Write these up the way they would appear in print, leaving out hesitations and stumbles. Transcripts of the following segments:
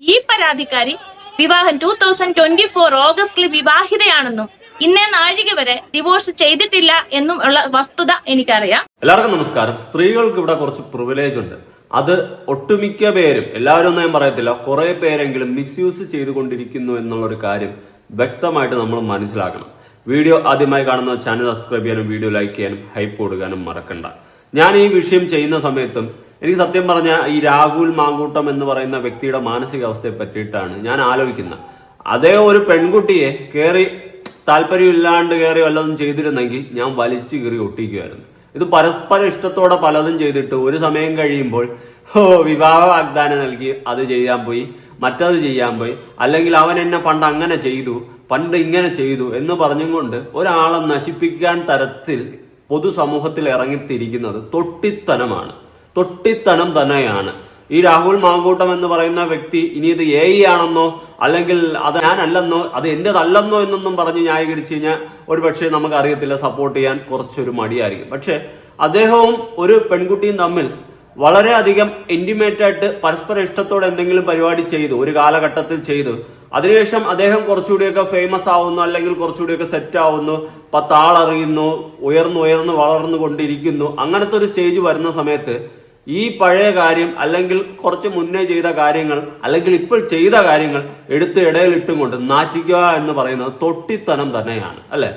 ഈ പരാതിക്കാരി വിവാഹം 2024 ഓഗസ്റ്റിൽ വിവാഹിതയാണെന്നും ഇന്നേ നാഴിക വരെ ഡിവോഴ്സ് ചെയ്തിട്ടില്ല എന്നും ഉള്ള വസ്തുത എനിക്കറിയാം. എല്ലാവർക്കും നമസ്കാരം. സ്ത്രീകൾക്ക് ഇവിടെ കുറച്ച് പ്രിവിലേജ് ഉണ്ട്. അത് ഒട്ടുമിക്ക പേരും, എല്ലാവരും ഒന്നും ഞാൻ പറയത്തില്ല, കുറെ പേരെങ്കിലും മിസ്യൂസ് ചെയ്തുകൊണ്ടിരിക്കുന്നു എന്നുള്ളൊരു കാര്യം വ്യക്തമായിട്ട് നമ്മൾ മനസ്സിലാക്കണം. വീഡിയോ ആദ്യമായി കാണുന്ന ചാനൽ സബ്സ്ക്രൈബ് ചെയ്യാനും വീഡിയോ ലൈക്ക് ചെയ്യാനും ഹൈപ്പ് കൊടുക്കാനും മറക്കണ്ട. ഞാൻ ഈ വിഷയം ചെയ്യുന്ന സമയത്തും എനിക്ക് സത്യം പറഞ്ഞ ഈ രാഹുൽ മാങ്കൂട്ടം എന്ന് പറയുന്ന വ്യക്തിയുടെ മാനസികാവസ്ഥയെ പറ്റിയിട്ടാണ് ഞാൻ ആലോചിക്കുന്നത്. അതേ ഒരു പെൺകുട്ടിയെ കയറി താല്പര്യമില്ലാണ്ട് കയറി വല്ലതും ചെയ്തിരുന്നെങ്കിൽ ഞാൻ വലിച്ചു കയറി ഒട്ടിക്കുമായിരുന്നു. ഇത് പരസ്പര ഇഷ്ടത്തോടെ പലതും ചെയ്തിട്ട് ഒരു സമയം കഴിയുമ്പോൾ വിവാഹ വാഗ്ദാനം നൽകി അത് ചെയ്യാൻ പോയി, മറ്റത് ചെയ്യാൻ പോയി, അല്ലെങ്കിൽ അവൻ എന്നെ പണ്ട് അങ്ങനെ ചെയ്തു, പണ്ട് ഇങ്ങനെ ചെയ്തു എന്ന് പറഞ്ഞും കൊണ്ട് ഒരാളെ നശിപ്പിക്കാൻ തരത്തിൽ പൊതുസമൂഹത്തിൽ ഇറങ്ങിത്തിരിക്കുന്നത് തൊട്ടിത്തനം തന്നെയാണ്. ഈ രാഹുൽ മാങ്കൂട്ടം എന്ന് പറയുന്ന വ്യക്തി ഇനി ഇത് AI ആണെന്നോ അല്ലെങ്കിൽ അത് ഞാനല്ലെന്നോ അത് എന്റേതല്ലെന്നോ എന്നൊന്നും പറഞ്ഞ് ന്യായീകരിച്ചു കഴിഞ്ഞാൽ ഒരു പക്ഷേ നമുക്കറിയത്തില്ല, സപ്പോർട്ട് ചെയ്യാൻ കുറച്ചൊരു മടിയായിരിക്കും. പക്ഷെ അദ്ദേഹവും ഒരു പെൺകുട്ടിയും തമ്മിൽ വളരെയധികം ഇന്റിമേറ്റ് ആയിട്ട് പരസ്പര ഇഷ്ടത്തോടെ എന്തെങ്കിലും പരിപാടി ചെയ്തു, ഒരു കാലഘട്ടത്തിൽ ചെയ്തു. അതിനുശേഷം അദ്ദേഹം കുറച്ചുകൂടിയൊക്കെ ഫേമസ് ആവുന്നു, അല്ലെങ്കിൽ കുറച്ചുകൂടിയൊക്കെ സെറ്റ് ആവുന്നു, 10 ആളറിയുന്നു, ഉയർന്നു വളർന്നു കൊണ്ടിരിക്കുന്നു. അങ്ങനത്തെ ഒരു സ്റ്റേജ് വരുന്ന സമയത്ത് ഈ പഴയ കാര്യം അല്ലെങ്കിൽ കുറച്ച് മുന്നേ ചെയ്ത കാര്യങ്ങൾ അല്ലെങ്കിൽ ഇപ്പോൾ ചെയ്ത കാര്യങ്ങൾ എടുത്ത് ഇടയിലിട്ടും കൊണ്ട് നാറ്റിക്കുക എന്ന് പറയുന്നത് തൊട്ടിത്തനം തന്നെയാണ്, അല്ലെ?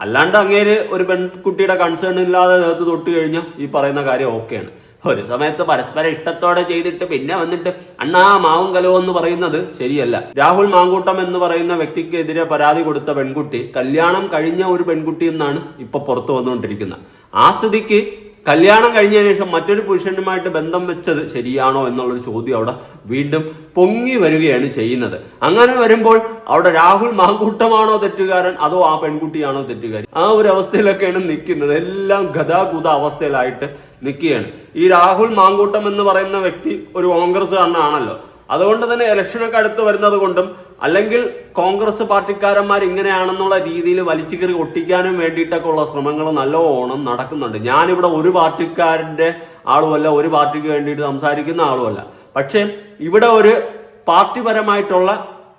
അല്ലാണ്ട് അങ്ങേര് ഒരു പെൺകുട്ടിയുടെ കൺസേൺ ഇല്ലാതെ നേരത്ത് തൊട്ട് കഴിഞ്ഞാൽ ഈ പറയുന്ന കാര്യം ഓക്കെയാണ്. ഒരു സമയത്ത് പരസ്പര ഇഷ്ടത്തോടെ ചെയ്തിട്ട് പിന്നെ വന്നിട്ട് അണ്ണാ മാവും കലോ എന്ന് പറയുന്നത് ശരിയല്ല. രാഹുൽ മാങ്കൂട്ടം എന്ന് പറയുന്ന വ്യക്തിക്കെതിരെ പരാതി കൊടുത്ത പെൺകുട്ടി കല്യാണം കഴിഞ്ഞ ഒരു പെൺകുട്ടി എന്നാണ് ഇപ്പൊ പുറത്തു വന്നുകൊണ്ടിരിക്കുന്നത്. ആ സ്ഥിതിക്ക് കല്യാണം കഴിഞ്ഞതിന് ശേഷം മറ്റൊരു പുരുഷനുമായിട്ട് ബന്ധം വെച്ചത് ശരിയാണോ എന്നുള്ളൊരു ചോദ്യം അവിടെ വീണ്ടും പൊങ്ങി വരികയാണ് ചെയ്യുന്നത്. അങ്ങനെ വരുമ്പോൾ അവിടെ രാഹുൽ മാങ്കൂട്ടമാണോ തെറ്റുകാരൻ അതോ ആ പെൺകുട്ടിയാണോ തെറ്റുകാരൻ? ആ ഒരു അവസ്ഥയിലൊക്കെയാണ് നിൽക്കുന്നത്. എല്ലാം ഗതാഗത അവസ്ഥയിലായിട്ട് നിൽക്കുകയാണ്. ഈ രാഹുൽ മാങ്കൂട്ടം എന്ന് പറയുന്ന വ്യക്തി ഒരു കോൺഗ്രസ്സുകാരനാണല്ലോ. അതുകൊണ്ട് തന്നെ ഇലക്ഷനൊക്കെ അടുത്ത് വരുന്നത് കൊണ്ടും അല്ലെങ്കിൽ കോൺഗ്രസ് പാർട്ടിക്കാരന്മാർ ഇങ്ങനെയാണെന്നുള്ള രീതിയിൽ വലിച്ചു കയറി ഒട്ടിക്കാനും വേണ്ടിയിട്ടൊക്കെ ഉള്ള ശ്രമങ്ങൾ നല്ലോണം നടക്കുന്നുണ്ട്. ഞാനിവിടെ ഒരു പാർട്ടിക്കാരന്റെ ആളുമല്ല, ഒരു പാർട്ടിക്ക് വേണ്ടിയിട്ട് സംസാരിക്കുന്ന ആളുമല്ല. പക്ഷെ ഇവിടെ ഒരു പാർട്ടിപരമായിട്ടുള്ള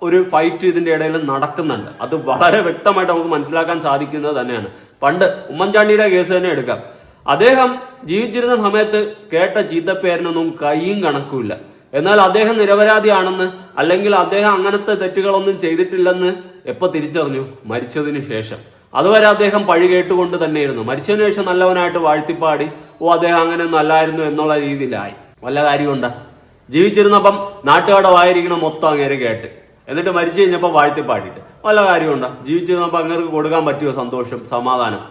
ഒരു ഫൈറ്റ് ഇതിന്റെ ഇടയിൽ നടക്കുന്നുണ്ട്. അത് വളരെ വ്യക്തമായിട്ട് നമുക്ക് മനസ്സിലാക്കാൻ സാധിക്കുന്നത് തന്നെയാണ്. പണ്ട് ഉമ്മൻചാണ്ടിയുടെ കേസ് തന്നെ എടുക്കാം. അദ്ദേഹം ജീവിച്ചിരുന്ന സമയത്ത് കേട്ട ചീത്തപ്പേരിനൊന്നും കൈയും കണക്കുമില്ല. എന്നാൽ അദ്ദേഹം നിരപരാധിയാണെന്ന് അല്ലെങ്കിൽ അദ്ദേഹം അങ്ങനത്തെ തെറ്റുകളൊന്നും ചെയ്തിട്ടില്ലെന്ന് എപ്പോൾ തിരിച്ചറിഞ്ഞു? മരിച്ചതിന് ശേഷം. അതുവരെ അദ്ദേഹം പഴി കേട്ടുകൊണ്ട് തന്നെയായിരുന്നു. മരിച്ചതിന് ശേഷം നല്ലവനായിട്ട് വാഴ്ത്തിപ്പാടി അദ്ദേഹം അങ്ങനെ നല്ലായിരുന്നു എന്നുള്ള രീതിയിലായി. വല്ല കാര്യമുണ്ടാ? ജീവിച്ചിരുന്നപ്പം നാട്ടുകാരുടെ വായിരിക്കണം മൊത്തം അങ്ങേരെ കേട്ട്, എന്നിട്ട് മരിച്ചു കഴിഞ്ഞപ്പോൾ വാഴ്ത്തിപ്പാടിയിട്ട് വല്ല കാര്യമുണ്ടാ? ജീവിച്ചിരുന്നപ്പോൾ അങ്ങേർക്ക് കൊടുക്കാൻ പറ്റിയോ സന്തോഷം, സമാധാനം?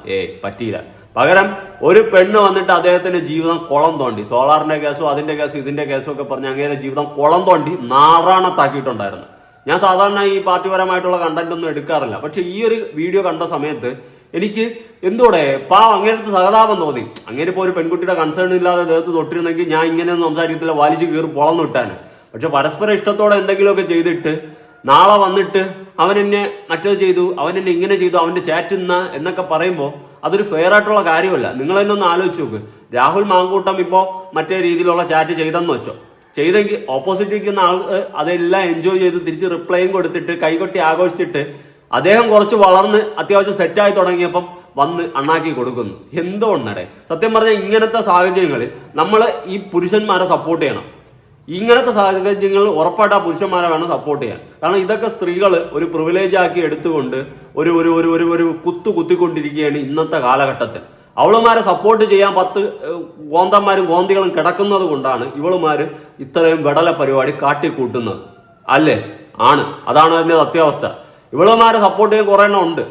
പറ്റിയില്ല. പകരം ഒരു പെണ്ണ് വന്നിട്ട് അദ്ദേഹത്തിന്റെ ജീവിതം കുളം തോണ്ടി, സോളാറിന്റെ കേസോ അതിന്റെ കേസോ ഇതിന്റെ കേസോ ഒക്കെ പറഞ്ഞ് അങ്ങനെ ജീവിതം കുളം തോണ്ടി നാറാണത്താക്കിയിട്ടുണ്ടായിരുന്നു. ഞാൻ സാധാരണ ഈ പാർട്ടിപരമായിട്ടുള്ള കണ്ടന്റ് ഒന്നും എടുക്കാറില്ല. പക്ഷെ ഈ ഒരു വീഡിയോ കണ്ട സമയത്ത് എനിക്ക് എന്തോടെ അങ്ങനത്തെ സഹതാപം തോന്നി. അങ്ങനെ ഇപ്പോൾ ഒരു പെൺകുട്ടിയുടെ കൺസേൺ ഇല്ലാതെ ദേഹത്ത് തൊട്ടിരുന്നെങ്കിൽ ഞാൻ ഇങ്ങനെയൊന്നും സംസാരിക്കത്തില്ല, വലിച്ചു കീറി പൊളന്നു വിട്ടാണ്. പക്ഷെ പരസ്പര ഇഷ്ടത്തോടെ എന്തെങ്കിലുമൊക്കെ ചെയ്തിട്ട് നാളെ വന്നിട്ട് അവൻ എന്നെ മറ്റേത് ചെയ്തു, അവൻ എന്നെ ഇങ്ങനെ ചെയ്തു, അവന്റെ ചാറ്റ് എന്നൊക്കെ പറയുമ്പോൾ അതൊരു ഫെയർ ആയിട്ടുള്ള കാര്യമല്ല. നിങ്ങൾ തന്നെ ഒന്ന് ആലോചിച്ച് നോക്ക്. രാഹുൽ മാങ്കൂട്ടം ഇപ്പോൾ മറ്റേ രീതിയിലുള്ള ചാറ്റ് ചെയ്തെന്ന് വെച്ചോ, ചെയ്തെങ്കിൽ ഓപ്പോസിറ്റ് ഇരിക്കുന്ന ആൾ അതെല്ലാം എൻജോയ് ചെയ്ത് തിരിച്ച് റിപ്ലൈയും കൊടുത്തിട്ട് കൈകൊട്ടി ആഘോഷിച്ചിട്ട് അദ്ദേഹം കുറച്ച് വളർന്ന് അത്യാവശ്യം സെറ്റായി തുടങ്ങിയപ്പം വന്ന് അണ്ണാക്കി കൊടുക്കുന്നു. എന്തുകൊണ്ടേ? സത്യം പറഞ്ഞാൽ ഇങ്ങനത്തെ സാഹചര്യങ്ങളിൽ നമ്മൾ ഈ പുരുഷന്മാരെ സപ്പോർട്ട് ചെയ്യണം. ഇങ്ങനത്തെ സാഹചര്യങ്ങൾ ഉറപ്പായിട്ട് ആ പുരുഷന്മാരെ വേണം സപ്പോർട്ട് ചെയ്യാൻ. കാരണം ഇതൊക്കെ സ്ത്രീകൾ ഒരു പ്രിവിലേജ് ആക്കി എടുത്തുകൊണ്ട് ഒരു ഒരു ഒരു ഒരു കുത്തിക്കൊണ്ടിരിക്കുകയാണ് ഇന്നത്തെ കാലഘട്ടത്തിൽ. അവളുമാരെ സപ്പോർട്ട് ചെയ്യാൻ 10 ഗോന്തന്മാരും ഗോന്തികളും കിടക്കുന്നത് കൊണ്ടാണ് ഇവളുമാര് ഇത്രയും വെടല പരിപാടി കാട്ടിക്കൂട്ടുന്നത്, അല്ലേ? അതാണ് അതിന്റെ സത്യാവസ്ഥ. ഇവളുമാരെ സപ്പോർട്ട് ചെയ്യാൻ കുറെ എണ്ണം ഉണ്ട്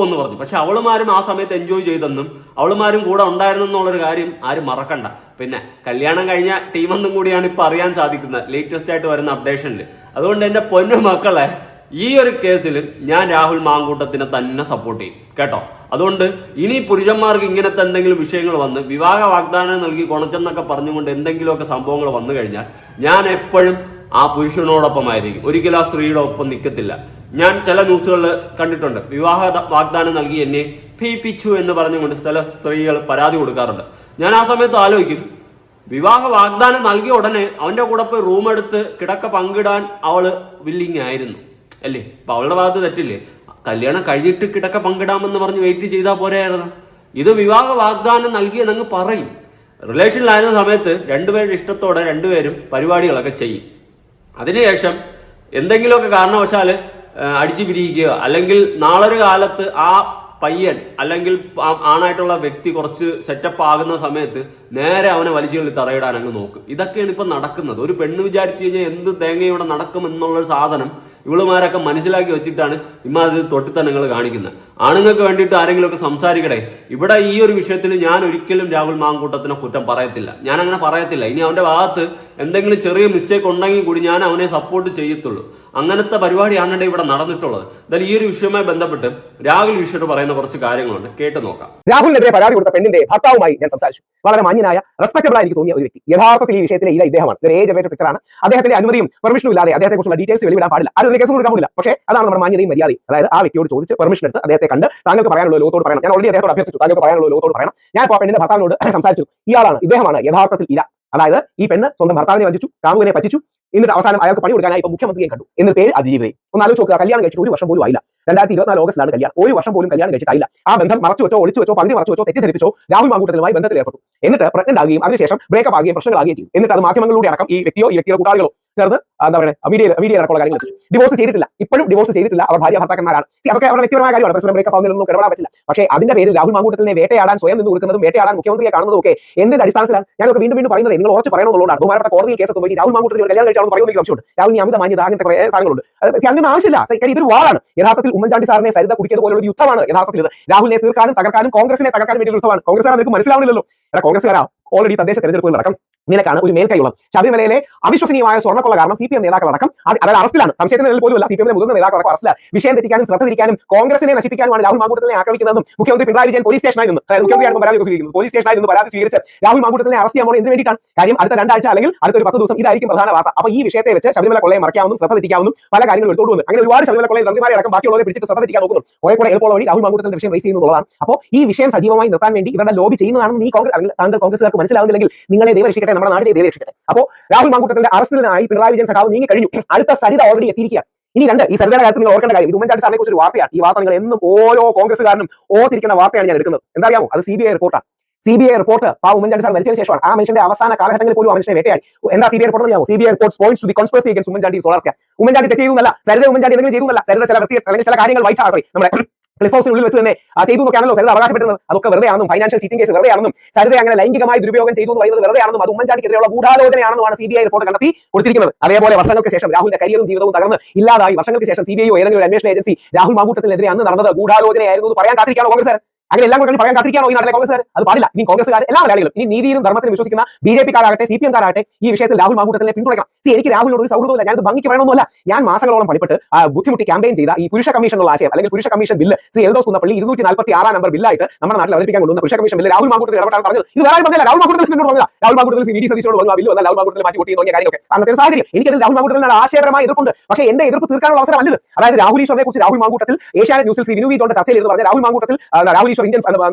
എന്ന് പറഞ്ഞു. പക്ഷെ അവളുമാരും ആ സമയത്ത് എൻജോയ് ചെയ്തെന്നും അവളുമാരും കൂടെ ഉണ്ടായിരുന്നു എന്നുള്ളൊരു കാര്യം ആരും മറക്കണ്ട. പിന്നെ കല്യാണം കഴിഞ്ഞ ടീമെന്നും കൂടിയാണ് ഇപ്പൊ അറിയാൻ സാധിക്കുന്നത് ലേറ്റസ്റ്റ് ആയിട്ട് വരുന്ന അപ്ഡേഷനിൽ. അതുകൊണ്ട് എന്റെ പൊന്നു മക്കളെ, ഈ ഒരു കേസിൽ ഞാൻ രാഹുൽ മാങ്കൂട്ടത്തിനെ തന്നെ സപ്പോർട്ട് ചെയ്യും കേട്ടോ. അതുകൊണ്ട് ഇനി പുരുഷന്മാർക്ക് ഇങ്ങനത്തെ എന്തെങ്കിലും വിഷയങ്ങൾ വന്ന് വിവാഹ വാഗ്ദാനം നൽകി കൊണച്ചെന്നൊക്കെ പറഞ്ഞുകൊണ്ട് എന്തെങ്കിലുമൊക്കെ സംഭവങ്ങൾ വന്നു കഴിഞ്ഞാൽ ഞാൻ എപ്പോഴും ആ പുരുഷനോടൊപ്പമായിരിക്കും, ഒരിക്കലും ആ സ്ത്രീയുടെ ഒപ്പം നിൽക്കത്തില്ല. ഞാൻ ചില ന്യൂസുകളിൽ കണ്ടിട്ടുണ്ട്, വിവാഹ വാഗ്ദാനം നൽകി എന്നെ പീപ്പിച്ചു എന്ന് പറഞ്ഞുകൊണ്ട് ചില സ്ത്രീകൾ പരാതി കൊടുക്കാറുണ്ട്. ഞാൻ ആ സമയത്ത് ആലോചിക്കും, വിവാഹ വാഗ്ദാനം നൽകിയ ഉടനെ അവന്റെ കൂടെ പോയി റൂം എടുത്ത് കിടക്ക പങ്കിടാൻ അവള് വില്ലിങ് ആയിരുന്നു അല്ലേ? അപ്പൊ അവളുടെ ഭാഗത്ത് തെറ്റില്ലേ? കല്യാണം കഴിഞ്ഞിട്ട് കിടക്ക പങ്കിടാമെന്ന് പറഞ്ഞ് വെയിറ്റ് ചെയ്താൽ പോരായിരുന്നു. ഇത് വിവാഹ വാഗ്ദാനം നൽകിയെന്നങ്ങ് പറയും. റിലേഷനിലായിരുന്ന സമയത്ത് രണ്ടുപേരുടെ ഇഷ്ടത്തോടെ രണ്ടുപേരും പരിപാടികളൊക്കെ ചെയ്യും. അതിനുശേഷം എന്തെങ്കിലുമൊക്കെ കാരണവശാല് അടിച്ചു പിരിയിക്കുക, അല്ലെങ്കിൽ നാളൊരു കാലത്ത് ആ പയ്യൻ അല്ലെങ്കിൽ ആണായിട്ടുള്ള വ്യക്തി കുറച്ച് സെറ്റപ്പ് ആകുന്ന സമയത്ത് നേരെ അവനെ വലിച്ചുകളിൽ തറയിടാൻ അങ്ങ് നോക്കും. ഇതൊക്കെയാണ് ഇപ്പൊ നടക്കുന്നത്. ഒരു പെണ്ണ് വിചാരിച്ചു കഴിഞ്ഞാൽ എന്ത് തേങ്ങയോടെ നടക്കും എന്നുള്ളൊരു സാധനം ഇവളുമാരൊക്കെ മനസ്സിലാക്കി വെച്ചിട്ടാണ് ഇമാതിരി തൊട്ടിത്തന്നങ്ങൾ കാണിക്കുന്നത്. ആണുങ്ങൾക്ക് വേണ്ടിയിട്ട് ആരെങ്കിലുമൊക്കെ സംസാരിക്കട്ടെ. ഇവിടെ ഈ ഒരു വിഷയത്തിൽ ഞാൻ ഒരിക്കലും രാഹുൽ മാങ്കൂട്ടത്തിനെ കുറ്റം പറയത്തില്ല. ഞാൻ അങ്ങനെ പറയത്തില്ല. ഇനി അവന്റെ ഭാഗത്ത് എന്തെങ്കിലും ചെറിയ മിസ്റ്റേക്ക് ഉണ്ടെങ്കിൽ കൂടി ഞാൻ അവനെ സപ്പോർട്ട് ചെയ്യത്തുള്ളൂ. അങ്ങനത്തെ പരിപാടിയാണ് ഇവിടെ നടന്നിട്ടുള്ളത്. എന്തായാലും ഈ ഒരു വിഷയവുമായി ബന്ധപ്പെട്ട് രാഹുൽ ഈശ്വർ പറയുന്ന കുറച്ച് കാര്യങ്ങളുണ്ട്, കേട്ട് നോക്കാം. രാഹുലിനെതിരെ പരാതി കൊടുത്ത പെണ്ണിന്റെ ഭർത്താവുമായി ഞാൻ സംസാരിച്ചു. വളരെ മാന്യനായ റെസ്പെക്ടബിൾ ആയി എനിക്ക് തോന്നിയ ഒരു വ്യക്തി. യഥാർത്ഥത്തിൽ ഈ വിഷയത്തിലെ ഇദ്ദേഹമാണ്. ഒരു ഏജ് അവേറ്റഡ് പിക്ചറാണ്. അദ്ദേഹത്തിന്റെ അനുമതിയും പെർമിഷനും ഇല്ലാതെ അദ്ദേഹത്തെ കുറിച്ചുള്ള ഡീറ്റെയിൽസ് വെളിവിടാൻ പാടില്ല. ആരും കേസ് കൊടുക്കാൻ പാടില്ല. പക്ഷേ അതാണ് നമ്മുടെ മാന്യതയും മര്യാദയും. അതായത് ആ വ്യക്തിയോട് ചോദിച്ച് പെർമിഷൻ എടുത്ത് അദ്ദേഹത്തെ കണ്ട് താങ്കൾക്ക് പറയാനുള്ള ലോകത്തോട് പറയണം. ഞാൻ ഓൾറെഡി അദ്ദേഹത്തോട് അഭ്യർത്ഥിച്ചു, താങ്കൾക്ക് പറയാനുള്ള ലോകത്തോട് പറയണം. ഞാൻ ഇപ്പോൾ പെണ്ണിന്റെ ഭർത്താവിനോട് സംസാരിച്ചു. ഇയാളാണ്, ഇദ്ദേഹമാണ് യഥാർത്ഥത്തിൽ ഇര. അതായത് ഈ പെണ്ണ് സ്വന്തം ഭർത്താവിനെ വഞ്ചിച്ചു, കാമുകനെ പറ്റിച്ചു. എന്നിട്ട് അവസാനം അയാൾക്ക് പണി കൊടുക്കാനായി ഇപ്പൊ മുഖ്യമന്ത്രിയെ കണ്ടു. എന്നിട്ട് പേര് അതിജീവിതയും. ഒന്ന് ആലോചിച്ച് നോക്കുക. കല്യാണം കഴിച്ചിട്ട് 1 വർഷം പോലും ആയില്ല. 2024 ഓഗസ്റ്റിലാണ് കല്യാണം. 1 വർഷം പോലും കല്യാണം കഴിച്ചിട്ടായില്ല. ആ ബന്ധം മറച്ചു വെച്ചോ, ഒളിച്ചു വെച്ചോ, പകുതി മറച്ചു വെച്ചോ, തെറ്റിദ്ധരിപ്പിച്ചോ രാഹുൽ മാങ്കൂട്ടത്തിലുമായി ബന്ധത്തിൽ ഏർപ്പെട്ടു. എന്നിട്ട് പ്രഗ്നന്റ് ആകുകയും അതിനുശേഷം ബ്രേക്കപ്പ് ആകുകയും പ്രശ്നങ്ങളാകുകയും ചെയ്തു. എന്നിട്ട് അത് മാധ്യമങ്ങളിലൂടെ അടക്കം ഈ വ്യക്തിയോ ഈ വ്യക്തിയുടെ കൂട്ടാളികളോ ചേർന്ന് എന്താ പറയുക മീഡിയ അടക്കമുള്ള കാര്യങ്ങൾ എത്തിച്ചു. ഡിവോഴ്സ് ചെയ്തിട്ടില്ല, ഇപ്പോഴും ഡിവോഴ്സ് ചെയ്തിട്ടില്ല. അവർ ഭാര്യ ഭർത്താക്കന്മാരാണ്. അതൊക്കെ അവരുടെ വ്യക്തിപരമായ കാര്യമാണ്. പ്രശ്നം ബ്രേക്കപ്പ് ആവുന്നതിലൊന്നും ഇടപെടാൻ പറ്റില്ല. പക്ഷേ അതിന്റെ പേരിൽ രാഹുൽ മാങ്കൂട്ടത്തിനെ വേട്ടയാടാൻ സ്വയം നിന്ന് കൊടുക്കുന്നതും വേട്ടയാടാൻ മുഖ്യമന്ത്രിയെ കാണുന്നതും ഒക്കെ എന്തിന്റെ അടിസ്ഥാനത്തിലാണ്? ഞാനൊക്കെ വീണ്ടും പറയുന്നത് നിങ്ങൾ ഉറച്ച് പറയണമെന്നുള്ളതാണ്. ബഹുമാനപ്പെട്ട കോടതിയിൽ കേസ് എത്തുമ്പോൾ രാഹുൽ മാങ്കൂട്ടത്തിൽ കല്യാണം കഴിച്ചാണെന്ന് പറയുന്ന സംശയമുണ്ട്. രാഹുൽ അമിത മാന്യത അങ്ങനത്തെ കുറേ സാധനങ്ങളുണ്ട്. അതിന് ആവശ്യമില്ല. ഇതൊരു വാളാണ്. യഥാർത്ഥത്തിൽ ഉമ്മൻചാണ്ടി സാറിനെ സരിത കുടിക്കിയത് പോലുള്ള ഒരു യുദ്ധമാണ് യഥാർത്ഥത്തിൽ ഇത്. രാഹുലിനെ തീർക്കാനും തകർക്കാനും കോൺഗ്രസിനെ തകർക്കാനും വേണ്ടി യുദ്ധമാണ്. കോൺഗ്രസ്സുകാർ നിങ്ങൾക്ക് മനസ്സിലാവുന്നില്ലല്ലോ. കോൺഗ്രസ്സുകാരാ ഓൾറെഡി തദ്ദേശ തെരഞ്ഞെടുപ്പുകൾ നടക്കും. നിനക്കാണ് ഒരു മേൽക്കൈയുള്ളത്. ശബരിമലയിലെ അവിശ്വസനീയമായ സ്വർണ്ണക്കൊള്ള കാരണം CPM നേതാക്കളടക്കം അതായത് അറസ്റ്റിലാണ്. സംശയത്തിന് നിലയിൽ പോലുമല്ല. CPM മുതിർന്ന നേതാക്കളടക്കം അറസ്റ്റിലാണ്. വിഷയം തെറ്റിക്കാനും ശ്രദ്ധ തിരിക്കാനും കോൺഗ്രസിനെ നശിപ്പിക്കാനുമാണ് രാഹുൽ മാങ്കൂട്ടത്തിനെ ആക്രമിക്കുന്നതെന്നും മുഖ്യമന്ത്രി പിണറായി വിജയൻ പോലീസ് സ്റ്റേഷനായി നിന്ന്, അതായത് മുഖ്യമന്ത്രിയാണ് പരാതി സ്വീകരിക്കുന്നത്. പോലീസ് സ്റ്റേഷനായി നിന്ന് പരാതി സ്വീകരിച്ച് രാഹുൽ മാങ്കൂട്ടത്തിനെ അറസ്റ്റ് ചെയ്യാൻ എന്തിനു വേണ്ടിയിട്ടാണ്? കാര്യം അടുത്ത 2 ആഴ്ച അല്ലെങ്കിൽ അടുത്തൊരു 10 ദിവസം ഇതായിരിക്കും പ്രധാന വാർത്ത. അപ്പോൾ ഈ വിഷയത്തെ വെച്ച് ശബരിമല കൊള്ളയെ മറയ്ക്കാവുന്നതും ശ്രദ്ധ തിരിക്കാവുന്നതും പല കാര്യങ്ങളും എടുത്തോണ്ട് വന്നു. അങ്ങനെ ഒരുപാട് ശബരിമല കൊള്ളയിൽ തന്ത്രിമാരെ അടക്കം ബാക്കിയുള്ളവരെ പിടിച്ചിട്ട് ശ്രദ്ധ തിരിക്കാൻ നോക്കുന്നു. കുറെ എളുപ്പമുള്ള വഴി രാഹുൽ മാങ്കൂട്ടത്തിന്റെ വിഷയം റേസ് ചെയ്യുന്നതാണ്. അപ്പോൾ ഈ വിഷയം സജീവമായി നിർത്താൻ വേണ്ടി ഇവരുടെ ലോബി ചെയ്യുന്നതാണെന്ന് ഈ കോൺഗ്രസ്സുകാർക്ക് മനസ്സിലാവുന്നില്ലെങ്കിൽ നിങ്ങളെ ദൈവം രക്ഷിക്കട്ടെ, നമ്മുടെ നാടിനെ ദൈവം രക്ഷിക്കട്ടെ. അപ്പോൾ രാഹുൽ മാങ്കൂട്ടത്തിന്റെ അറസ്റ്റിനായി പിണറായി വിജയൻ സഖാവ് നീങ്ങി കഴിഞ്ഞു. അടുത്ത സരിത ഓൾറെഡി എത്തിയിരിക്കുകയാണ്. ഇനി 2 ഈ സരിതയുടെ കാര്യത്തിൽ നിങ്ങൾ ഓർക്കേണ്ട കാര്യം, ഇത് ഉമ്മൻചാണ്ടി സാറിനെ കുറിച്ച് ഒരു വാർത്തയാണ്. ഈ വാർത്ത നിങ്ങൾ എന്നും ഓരോ കോൺഗ്രസ്സുകാരനും ഓർത്തിരിക്കുന്ന വാർത്തയാണ് ഞാൻ എടുക്കുന്നത്. എന്താ അറിയാമോ? അത് CBI റിപ്പോർട്ടാണ്. CBI റിപ്പോർട്ട് ഉമ്മൻചാണ്ടി സാർ മരിച്ചതിന് ശേഷമാണ്. ആ മനുഷ്യന്റെ അവസാന കാലഘട്ടങ്ങളിൽ പോലും ആ മനുഷ്യനെ വേട്ടയാടി. എന്താ CBI റിപ്പോർട്ട് അറിയാമോ? CBI report points to the conspiracy against Oommen Chandy solar scam. Oommen Chandy തെറ്റ് ചെയ്തു എന്നല്ല, സരിത ഉമ്മൻചാണ്ടി എന്തെങ്കിലും ചെയ്തു എന്നല്ല. സരിത ചില വ്യക്തി അല്ലെങ്കിൽ ചില കാര്യങ്ങൾ നമ്മുടെ ക്ലിഫ് ഹൗസിനുള്ളിൽ വെച്ച് തന്നെ ചെയ്തു നോക്കിയാണല്ലോ സരിത അവകാശപ്പെടുന്നത്. അതൊക്കെ വെറുതെയാണെന്നും ഫൈനാൻഷ്യൽ ചീറ്റിംഗ് കേസ് വെറുതെയാണെന്നും സരിത അങ്ങനെ ലൈംഗികമായി ദുരുപയോഗം ചെയ്തു എന്ന് പറയുന്നത് വെറുതെയാണെന്നും അത് ഉമ്മൻചാണ്ടിക്കെതിരെയുള്ള ഗൂഢാലോചനയാണെന്നുമാണ് CBI റിപ്പോർട്ട് കണ്ടെത്തി കൊടുത്തിരിക്കുന്നത്. അതേപോലെ വർഷങ്ങൾക്ക് ശേഷം രാഹുലിന്റെ കരിയറും ജീവിതവും തകർന്ന് ഇല്ലാതായി വർഷങ്ങൾക്ക് ശേഷം CBIയോ ഏതെങ്കിലും ഒരു അന്വേഷണ ഏജൻസി രാഹുൽ മാങ്കൂട്ടത്തിനെതിരെ അന്ന് നടന്നത് ഗൂഢാലോചനയായിരുന്നു എന്ന് പറയാൻ കാത്തിരിക്കാനോ കോൺഗ്രസ്? അങ്ങനെ എല്ലാം കൂടി പറയാൻ കാത്തിരിക്കാനോ ഈ നാട്ടിലെ കോൺഗ്രസ്സുകാർ? അത് പാടില്ല. ഇനി കോൺഗ്രസ്സുകാർ എല്ലാ മലയാളികളും ഇനി നീതിയിലും ധർമ്മത്തിലും വിശ്വസിക്കുന്ന BJP-കാരാകട്ടെ CPM-കാരാകട്ടെ ഈ വിഷയത്തിൽ രാഹുൽ മാങ്കൂട്ടത്തിനെ പിന്തുണയ്ക്കണം. എനിക്ക് രാഹുലിനോട് ഒരു സൗഹൃദമില്ല. ഞാനത് ഭംഗിക്ക് പറയണമെന്നല്ല. ഞാൻ മാസങ്ങളോളം പണിപ്പെട്ട് ബുദ്ധിമുട്ടി ക്യാമ്പയിൻ ചെയ്ത ഈ പുരുഷ കമ്മീഷൻ ഉള്ള ആശയം അല്ലെങ്കിൽ പുരുഷ commission bill Shri Eldhose Kunnappilly 246 number ബില്ലായിട്ട് നമ്മുടെ നാട്ടിൽ അവതരിപ്പിക്കാൻ കൊണ്ടുവന്ന പുരുഷ കമ്മീഷൻ ബില്ല് രാഹുൽ മാങ്കൂട്ടത്തിൽ ഇടപെട്ടാണ് പറഞ്ഞത്. ഇത് വേറെ പറഞ്ഞില്ല, രാഹുൽ മാങ്കൂട്ടത്തിൽ പറഞ്ഞില്ല. രാഹുൽ മാങ്കൂട്ടത്തിൽ VD സതീശനോട് വന്ന ബില്ല് വന്നാൽ രാഹുൽ മാങ്കൂട്ടത്തിൽ മാറ്റി കൂട്ടി തുടങ്ങിയ കാര്യങ്ങളൊക്കെ അന്നത്തെ സാഹചര്യം. എനിക്കതിൽ രാഹുൽ മാങ്കൂട്ടത്തിനുള്ള ആശയപരമായ എതിർപ്പുണ്ട്. പക്ഷേ എന്റെ എതിർപ്പ് തീർക്കാനുള്ള അവസരം അല്ലത്. അതായത് രാഹുൽ ഈശ്വറിനെ കുറിച്ച് രാഹുൽ മാങ്കൂട്ടത്തിൽ ഏഷ്യാനെറ്റ് ന്യൂസിൽ ശ്രീ വിനു വിജോന്റെ ചർച്ചയിൽ ഇരുന്ന് പറഞ്ഞ രാഹുൽ മാങ്കൂട്ടത്തിൽ രാഹുൽ ഈശ്വർ ഇന്ത്യൻ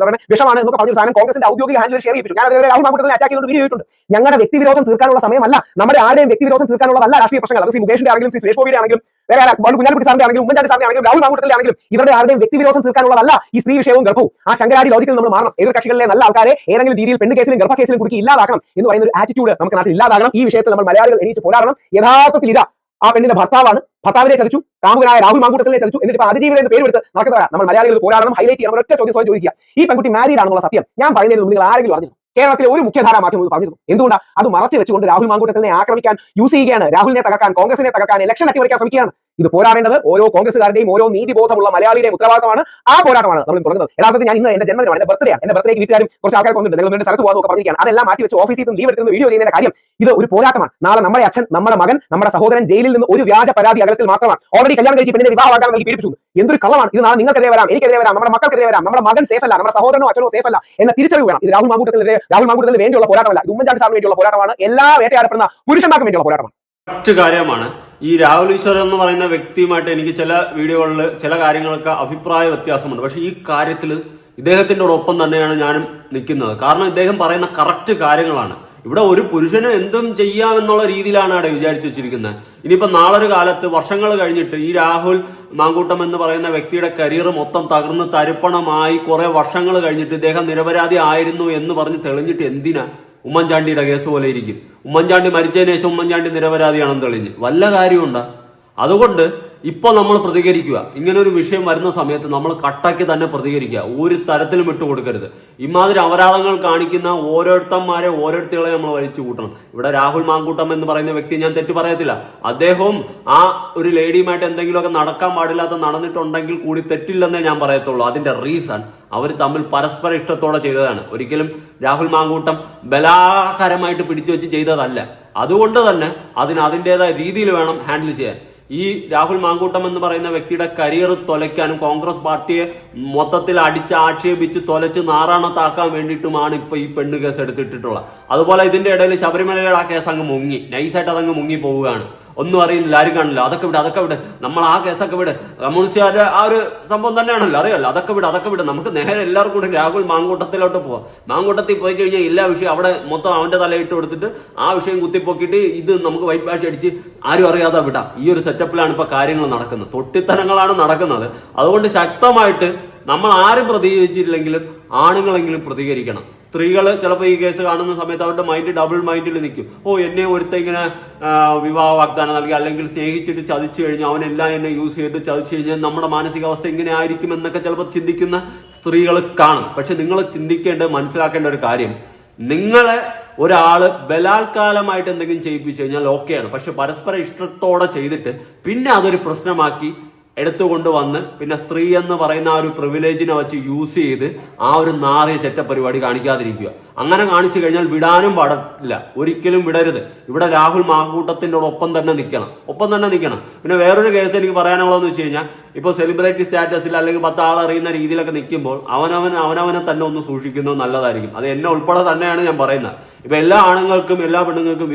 വിഷമാണ് എന്നൊക്കെ പറഞ്ഞ സാധനം കോൺഗ്രസിന്റെ ഔദ്യോഗിക ഹാൻഡിൽ ഷെയർ ചെയ്യിപ്പിച്ചു. ഞാൻ അതിനെ രാഹുൽ മാങ്കൂട്ടത്തിനെ അറ്റാക്ക് ചെയ്തുകൊണ്ട് വീഡിയോ ചെയ്തിട്ടുണ്ട്. ഞങ്ങളുടെ വ്യക്തിവിരോധം തീർക്കാനുള്ള സമയമല്ല, നമ്മുടെ ആരുടെയും വ്യക്തിവിരോധം തീർക്കാനുള്ളതല്ല രാഷ്ട്രീയ പ്രശ്നങ്ങൾ. അത് ശ്രീ മുകേഷിന്റെ ആണെങ്കിലും ശ്രീ സുരേഷ് ഗോപിയുടെ ആണെങ്കിലും വേറെ കുഞ്ഞാലിക്കുട്ടി സാറിന്റെ ആണെങ്കിലും ഉമ്മൻചാണ്ടി സാറിന്റെ ആണെങ്കിലും രാഹുൽ മാങ്കൂട്ടത്തിലെ ആണെങ്കിലും ഇവരുടെ ആരുടെയും വ്യക്തിവിരോധം തീർക്കാനുള്ളതല്ല ഈ സ്ത്രീ വിഷയവും ഗർഭവും. ആ ശങ്കരാടി ലോജിക്കിൽ നമ്മൾ മാറണം. എതിർ കക്ഷികളിലെ നല്ല ആൾക്കാരെ ഏതെങ്കിലും രീതിയിൽ പെണ്ണ് കേസിലും ഗർഭ കേസിലും കുടുക്കി ഇല്ലാതാക്കണം എന്ന് പറയുന്ന ഒരു ആറ്റിറ്റ്യൂഡ് നമുക്ക് നാട്ടിൽ ഇല്ലാതാകണം. ഈ വിഷയത്തിൽ നമ്മൾ മലയാളികൾ എണീറ്റ് പോരാടണം. യഥാർത്ഥത്തിൽ ഇതാ ആ പെണ്ണിന്റെ ഭർത്താവാണ്, ഭർത്താവിനെ ചതിച്ചു, കാമുകനായ രാഹുൽ മാങ്കൂട്ടത്തിനെ ചതിച്ചു. എന്നിട്ട് അതിജീവന എന്ന് പേരെടുത്ത് നടക്കുന്നവരാ നമ്മൾ മലയാളികൾ പോരാടണം. ഹൈലൈറ്റ് ചെയ്യണം. ഒറ്റ ചോദ്യം സ്വയം ചോദിക്കുക, ഈ പെൺകുട്ടി മാരീഡ് ആണെന്നുള്ള സത്യം ഞാൻ പറയുന്നതിന് നിങ്ങൾ ആരെങ്കിലും അറിഞ്ഞു? കേരളത്തിലെ ഒരു മുഖ്യധാരാ മാധ്യമം പറഞ്ഞിരുന്നു. എന്തുകൊണ്ടാണ്? അത് മറച്ചു വെച്ചുകൊണ്ട് രാഹുൽ മാങ്കൂട്ടത്തിനെ ആക്രമിക്കാൻ യൂസ് ചെയ്യുകയാണ്. രാഹുലിനെ തകർക്കാൻ, കോൺഗ്രസിനെ തകർക്കാൻ, ഇലക്ഷൻ അട്ടിമറിക്കാൻ ശ്രമിക്കുകയാണ്. ഇത് പോരാടേണ്ടത് ഓരോ കോൺഗ്രസ്സുകാരുടെയും ഓരോ നീതിബോധമുള്ള മലയാളിയുടെയും ഉത്തരവാദിത്തമാണ്. ആ പോരാട്ടമാണ് നമ്മൾ തുടങ്ങുന്നത്. യഥാർത്ഥത്തിൽ ഞാൻ ഇന്ന് എന്റെ ജന്മദിനമാണ്, എന്റെ ബർത്ത്ഡേയാണ്. എന്റെ ബർത്ത്ഡേക്ക് വീട്ടുകാരും കുറച്ച് ആൾക്കാർ വന്നിട്ടുണ്ട്. നിങ്ങൾ വേണ്ടി സ്ഥലത്ത് പോകാനൊക്കെ പറഞ്ഞിരിക്കുകയാണ്. അതെല്ലാം മാറ്റി വെച്ച് ഓഫീസിൽ നിന്ന് ലീവ് എടുക്കുന്ന വീഡിയോ ചെയ്യുന്ന കാര്യം ഇത് ഒരു പോരാട്ടമാണ്. നാളെ നമ്മുടെ അച്ഛൻ, നമ്മുടെ മകൻ, നമ്മുടെ സഹോദരൻ ജയിലിൽ നിന്ന് ഒരു വ്യാജ പരാതി അകലത്തിൽ മാത്രമാണ്. ഓൾറെഡി കല്യാണം കഴിച്ച് പെണ്ണിനെ വിവാഹ വാഗ്ദാനം നൽകി പീഡിപ്പിച്ചു. എന്തൊരു കള്ളമാണ് ഇത്! നാളെ നിങ്ങൾക്കെതിരെ വരാം, എനിക്കെതിരെ വരാം, നമ്മുടെ മക്കൾക്കെതിരെ വരാം. നമ്മുടെ മകൻ സേഫ് അല്ല, നമ്മുടെ സഹോദരനോ അച്ഛനോ സേഫ് അല്ല എന്ന തിരിച്ചറിവ് വേണം. ഇത് രാഹുൽ മാങ്കൂട്ടത്തിന് വേണ്ടിയുള്ള പോരാട്ടമല്ല, ഇത് ഉമ്മൻചാണ്ടി സാറിന് വേണ്ടിയുള്ള പോരാട്ടമാണ്. എല്ലാ വേട്ടയാടപ്പെടുന്ന പുരുഷന്മാർക്ക് വേണ്ടിയുള്ള പോരാട്ടമാണ്. മറ്റു കാര്യമാണ് ഈ രാഹുൽ ഈശ്വർ എന്ന് പറയുന്ന വ്യക്തിയുമായിട്ട് എനിക്ക് ചില വീഡിയോകളിൽ ചില കാര്യങ്ങളൊക്കെ അഭിപ്രായ വ്യത്യാസമുണ്ട്. പക്ഷെ ഈ കാര്യത്തിൽ ഇദ്ദേഹത്തിന്റെ ഒപ്പം തന്നെയാണ് ഞാനും നിൽക്കുന്നത്. കാരണം ഇദ്ദേഹം പറയുന്ന കറക്റ്റ് കാര്യങ്ങളാണ്. ഇവിടെ ഒരു പുരുഷന് എന്തും ചെയ്യാമെന്നുള്ള രീതിയിലാണ് അവിടെ വിചാരിച്ചു വെച്ചിരിക്കുന്നത്. ഇനിയിപ്പോ നാളൊരു കാലത്ത് വർഷങ്ങൾ കഴിഞ്ഞിട്ട് ഈ രാഹുൽ മാങ്കൂട്ടം എന്ന് പറയുന്ന വ്യക്തിയുടെ കരിയർ മൊത്തം തകർന്ന് തരിപ്പണമായി കുറെ വർഷങ്ങൾ കഴിഞ്ഞിട്ട് ഇദ്ദേഹം നിരപരാധി ആയിരുന്നു എന്ന് പറഞ്ഞ് തെളിഞ്ഞിട്ട് എന്തിനാ? ഉമ്മൻചാണ്ടിയുടെ കേസ് പോലെ ഇരിക്കും. ഉമ്മൻചാണ്ടി മരിച്ചതിന് ശേഷം ഉമ്മൻചാണ്ടി നിരപരാധിയാണെന്ന് തെളിഞ്ഞ് വല്ല കാര്യമുണ്ടോ? അതുകൊണ്ട് ഇപ്പൊ നമ്മൾ പ്രതികരിക്കുക. ഇങ്ങനെ ഒരു വിഷയം വരുന്ന സമയത്ത് നമ്മൾ കട്ടയ്ക്ക് തന്നെ പ്രതികരിക്കുക. ഒരു തരത്തിലും വിട്ടുകൊടുക്കരുത്. ഇമാതിരി അപരാധങ്ങൾ കാണിക്കുന്ന ഓരോരുത്തരെ നമ്മൾ വലിച്ചു കൂട്ടണം. ഇവിടെ രാഹുൽ മാങ്കൂട്ടം എന്ന് പറയുന്ന വ്യക്തി ഞാൻ തെറ്റ് പറയത്തില്ല. അദ്ദേഹവും ആ ഒരു ലേഡിയുമായിട്ട് എന്തെങ്കിലുമൊക്കെ നടക്കാൻ പാടില്ലാത്ത നടന്നിട്ടുണ്ടെങ്കിൽ കൂടി തെറ്റില്ലെന്നേ ഞാൻ പറയത്തുള്ളൂ. അതിന്റെ റീസൺ അവർ തമ്മിൽ പരസ്പര ഇഷ്ടത്തോടെ ചെയ്തതാണ്. ഒരിക്കലും രാഹുൽ മാങ്കൂട്ടം ബലാകരമായിട്ട് പിടിച്ചു വെച്ച് ചെയ്തതല്ല. അതുകൊണ്ട് തന്നെ അതിൻ്റെതായ രീതിയിൽ വേണം ഹാൻഡിൽ ചെയ്യാൻ. ഈ രാഹുൽ മാങ്കൂട്ടം എന്ന് പറയുന്ന വ്യക്തിയുടെ കരിയർ തൊലയ്ക്കാനും കോൺഗ്രസ് പാർട്ടിയെ മൊത്തത്തിൽ അടിച്ച് ആക്ഷേപിച്ച് തൊലച്ച് നാറാണത്താക്കാൻ വേണ്ടിയിട്ടുമാണ് ഇപ്പൊ ഈ പെണ്ണ് കേസ് എടുത്തിട്ടുള്ളത്. അതുപോലെ ഇതിന്റെ ഇടയിൽ ശബരിമലയുടെ ആ കേസ് അങ്ങ് മുങ്ങി, നൈസായിട്ട് അതങ്ങ് മുങ്ങി പോവുകയാണ്. ഒന്നും അറിയുന്നില്ല, ആരും കാണില്ല. അതൊക്കെ വിട്, നമ്മൾ ആ കേസൊക്കെ വിട്. കമ്മ്യൂണിസ്റ്റുകാരുടെ ആ ഒരു സംഭവം തന്നെയാണല്ലോ, അറിയാമല്ലോ. അതൊക്കെ വിട്. നമുക്ക് നേരെ എല്ലാവർക്കും കൂടി രാഹുൽ മാങ്കൂട്ടത്തിലോട്ട് പോവാം. മാങ്കൂട്ടത്തിൽ പോയി കഴിഞ്ഞാൽ എല്ലാ വിഷയം അവിടെ മൊത്തം അവന്റെ തലയിട്ട് കൊടുത്തിട്ട് ആ വിഷയം കുത്തിപ്പൊക്കിയിട്ട് ഇത് നമുക്ക് വൈറ്റ് വാഷ് അടിച്ച് ആരും അറിയാതെ വിടാം. ഈ ഒരു സെറ്റപ്പിലാണ് ഇപ്പൊ കാര്യങ്ങൾ നടക്കുന്നത്. തൊട്ടിത്തരങ്ങളാണ് നടക്കുന്നത്. അതുകൊണ്ട് ശക്തമായിട്ട് നമ്മൾ ആരും പ്രതികരിച്ചില്ലെങ്കിലും ആണുങ്ങളെങ്കിലും പ്രതികരിക്കണം. സ്ത്രീകൾ ചിലപ്പോൾ ഈ കേസ് കാണുന്ന സമയത്ത് അവരുടെ മൈൻഡ് ഡബിൾ മൈൻഡിൽ നിൽക്കും. എന്നെ ഒരുത്ത ഇങ്ങനെ വിവാഹ വാഗ്ദാനം നൽകി അല്ലെങ്കിൽ സ്നേഹിച്ചിട്ട് ചതിച്ചു കഴിഞ്ഞാൽ അവനെല്ലാം എന്നെ യൂസ് ചെയ്ത് ചതിച്ചു കഴിഞ്ഞാൽ നമ്മുടെ മാനസികാവസ്ഥ ഇങ്ങനെ ആയിരിക്കും എന്നൊക്കെ ചിലപ്പോൾ ചിന്തിക്കുന്ന സ്ത്രീകൾ കാണും. പക്ഷെ നിങ്ങൾ മനസ്സിലാക്കേണ്ട ഒരു കാര്യം, നിങ്ങളെ ഒരാള് ബലാത്കാരമായിട്ട് എന്തെങ്കിലും ചെയ്യിപ്പിച്ചു കഴിഞ്ഞാൽ ഓക്കെയാണ്. പക്ഷെ പരസ്പര ഇഷ്ടത്തോടെ ചെയ്തിട്ട് പിന്നെ അതൊരു പ്രശ്നമാക്കി എടുത്തുകൊണ്ടുവന്ന് പിന്നെ സ്ത്രീ എന്ന് പറയുന്ന ആ ഒരു പ്രിവിലേജിനെ വെച്ച് യൂസ് ചെയ്ത് ആ ഒരു നാറിയ ചെറ്റപ്പരിപാടി കാണിക്കാതിരിക്കുക. അങ്ങനെ കാണിച്ചു കഴിഞ്ഞാൽ വിടാനും പാടില്ല, ഒരിക്കലും വിടരുത്. ഇവിടെ രാഹുൽ മാങ്കൂട്ടത്തിൻ്റെ ഒപ്പം തന്നെ നിൽക്കണം. പിന്നെ വേറൊരു കേസ് എനിക്ക് പറയാനുള്ളതെന്ന് വെച്ച് കഴിഞ്ഞാൽ, ഇപ്പോൾ സെലിബ്രിറ്റി സ്റ്റാറ്റസിൽ അല്ലെങ്കിൽ 10 ആൾ അറിയുന്ന രീതിയിലൊക്കെ നിൽക്കുമ്പോൾ അവനവനെ തന്നെ ഒന്ന് സൂക്ഷിക്കുന്നത് നല്ലതായിരിക്കും. അത് എന്നെ ഉൾപ്പെടെ തന്നെയാണ് ഞാൻ പറയുന്നത്. ഇപ്പൊ എല്ലാ ആണുങ്ങൾക്കും എല്ലാ പെണ്ണുങ്ങൾക്കും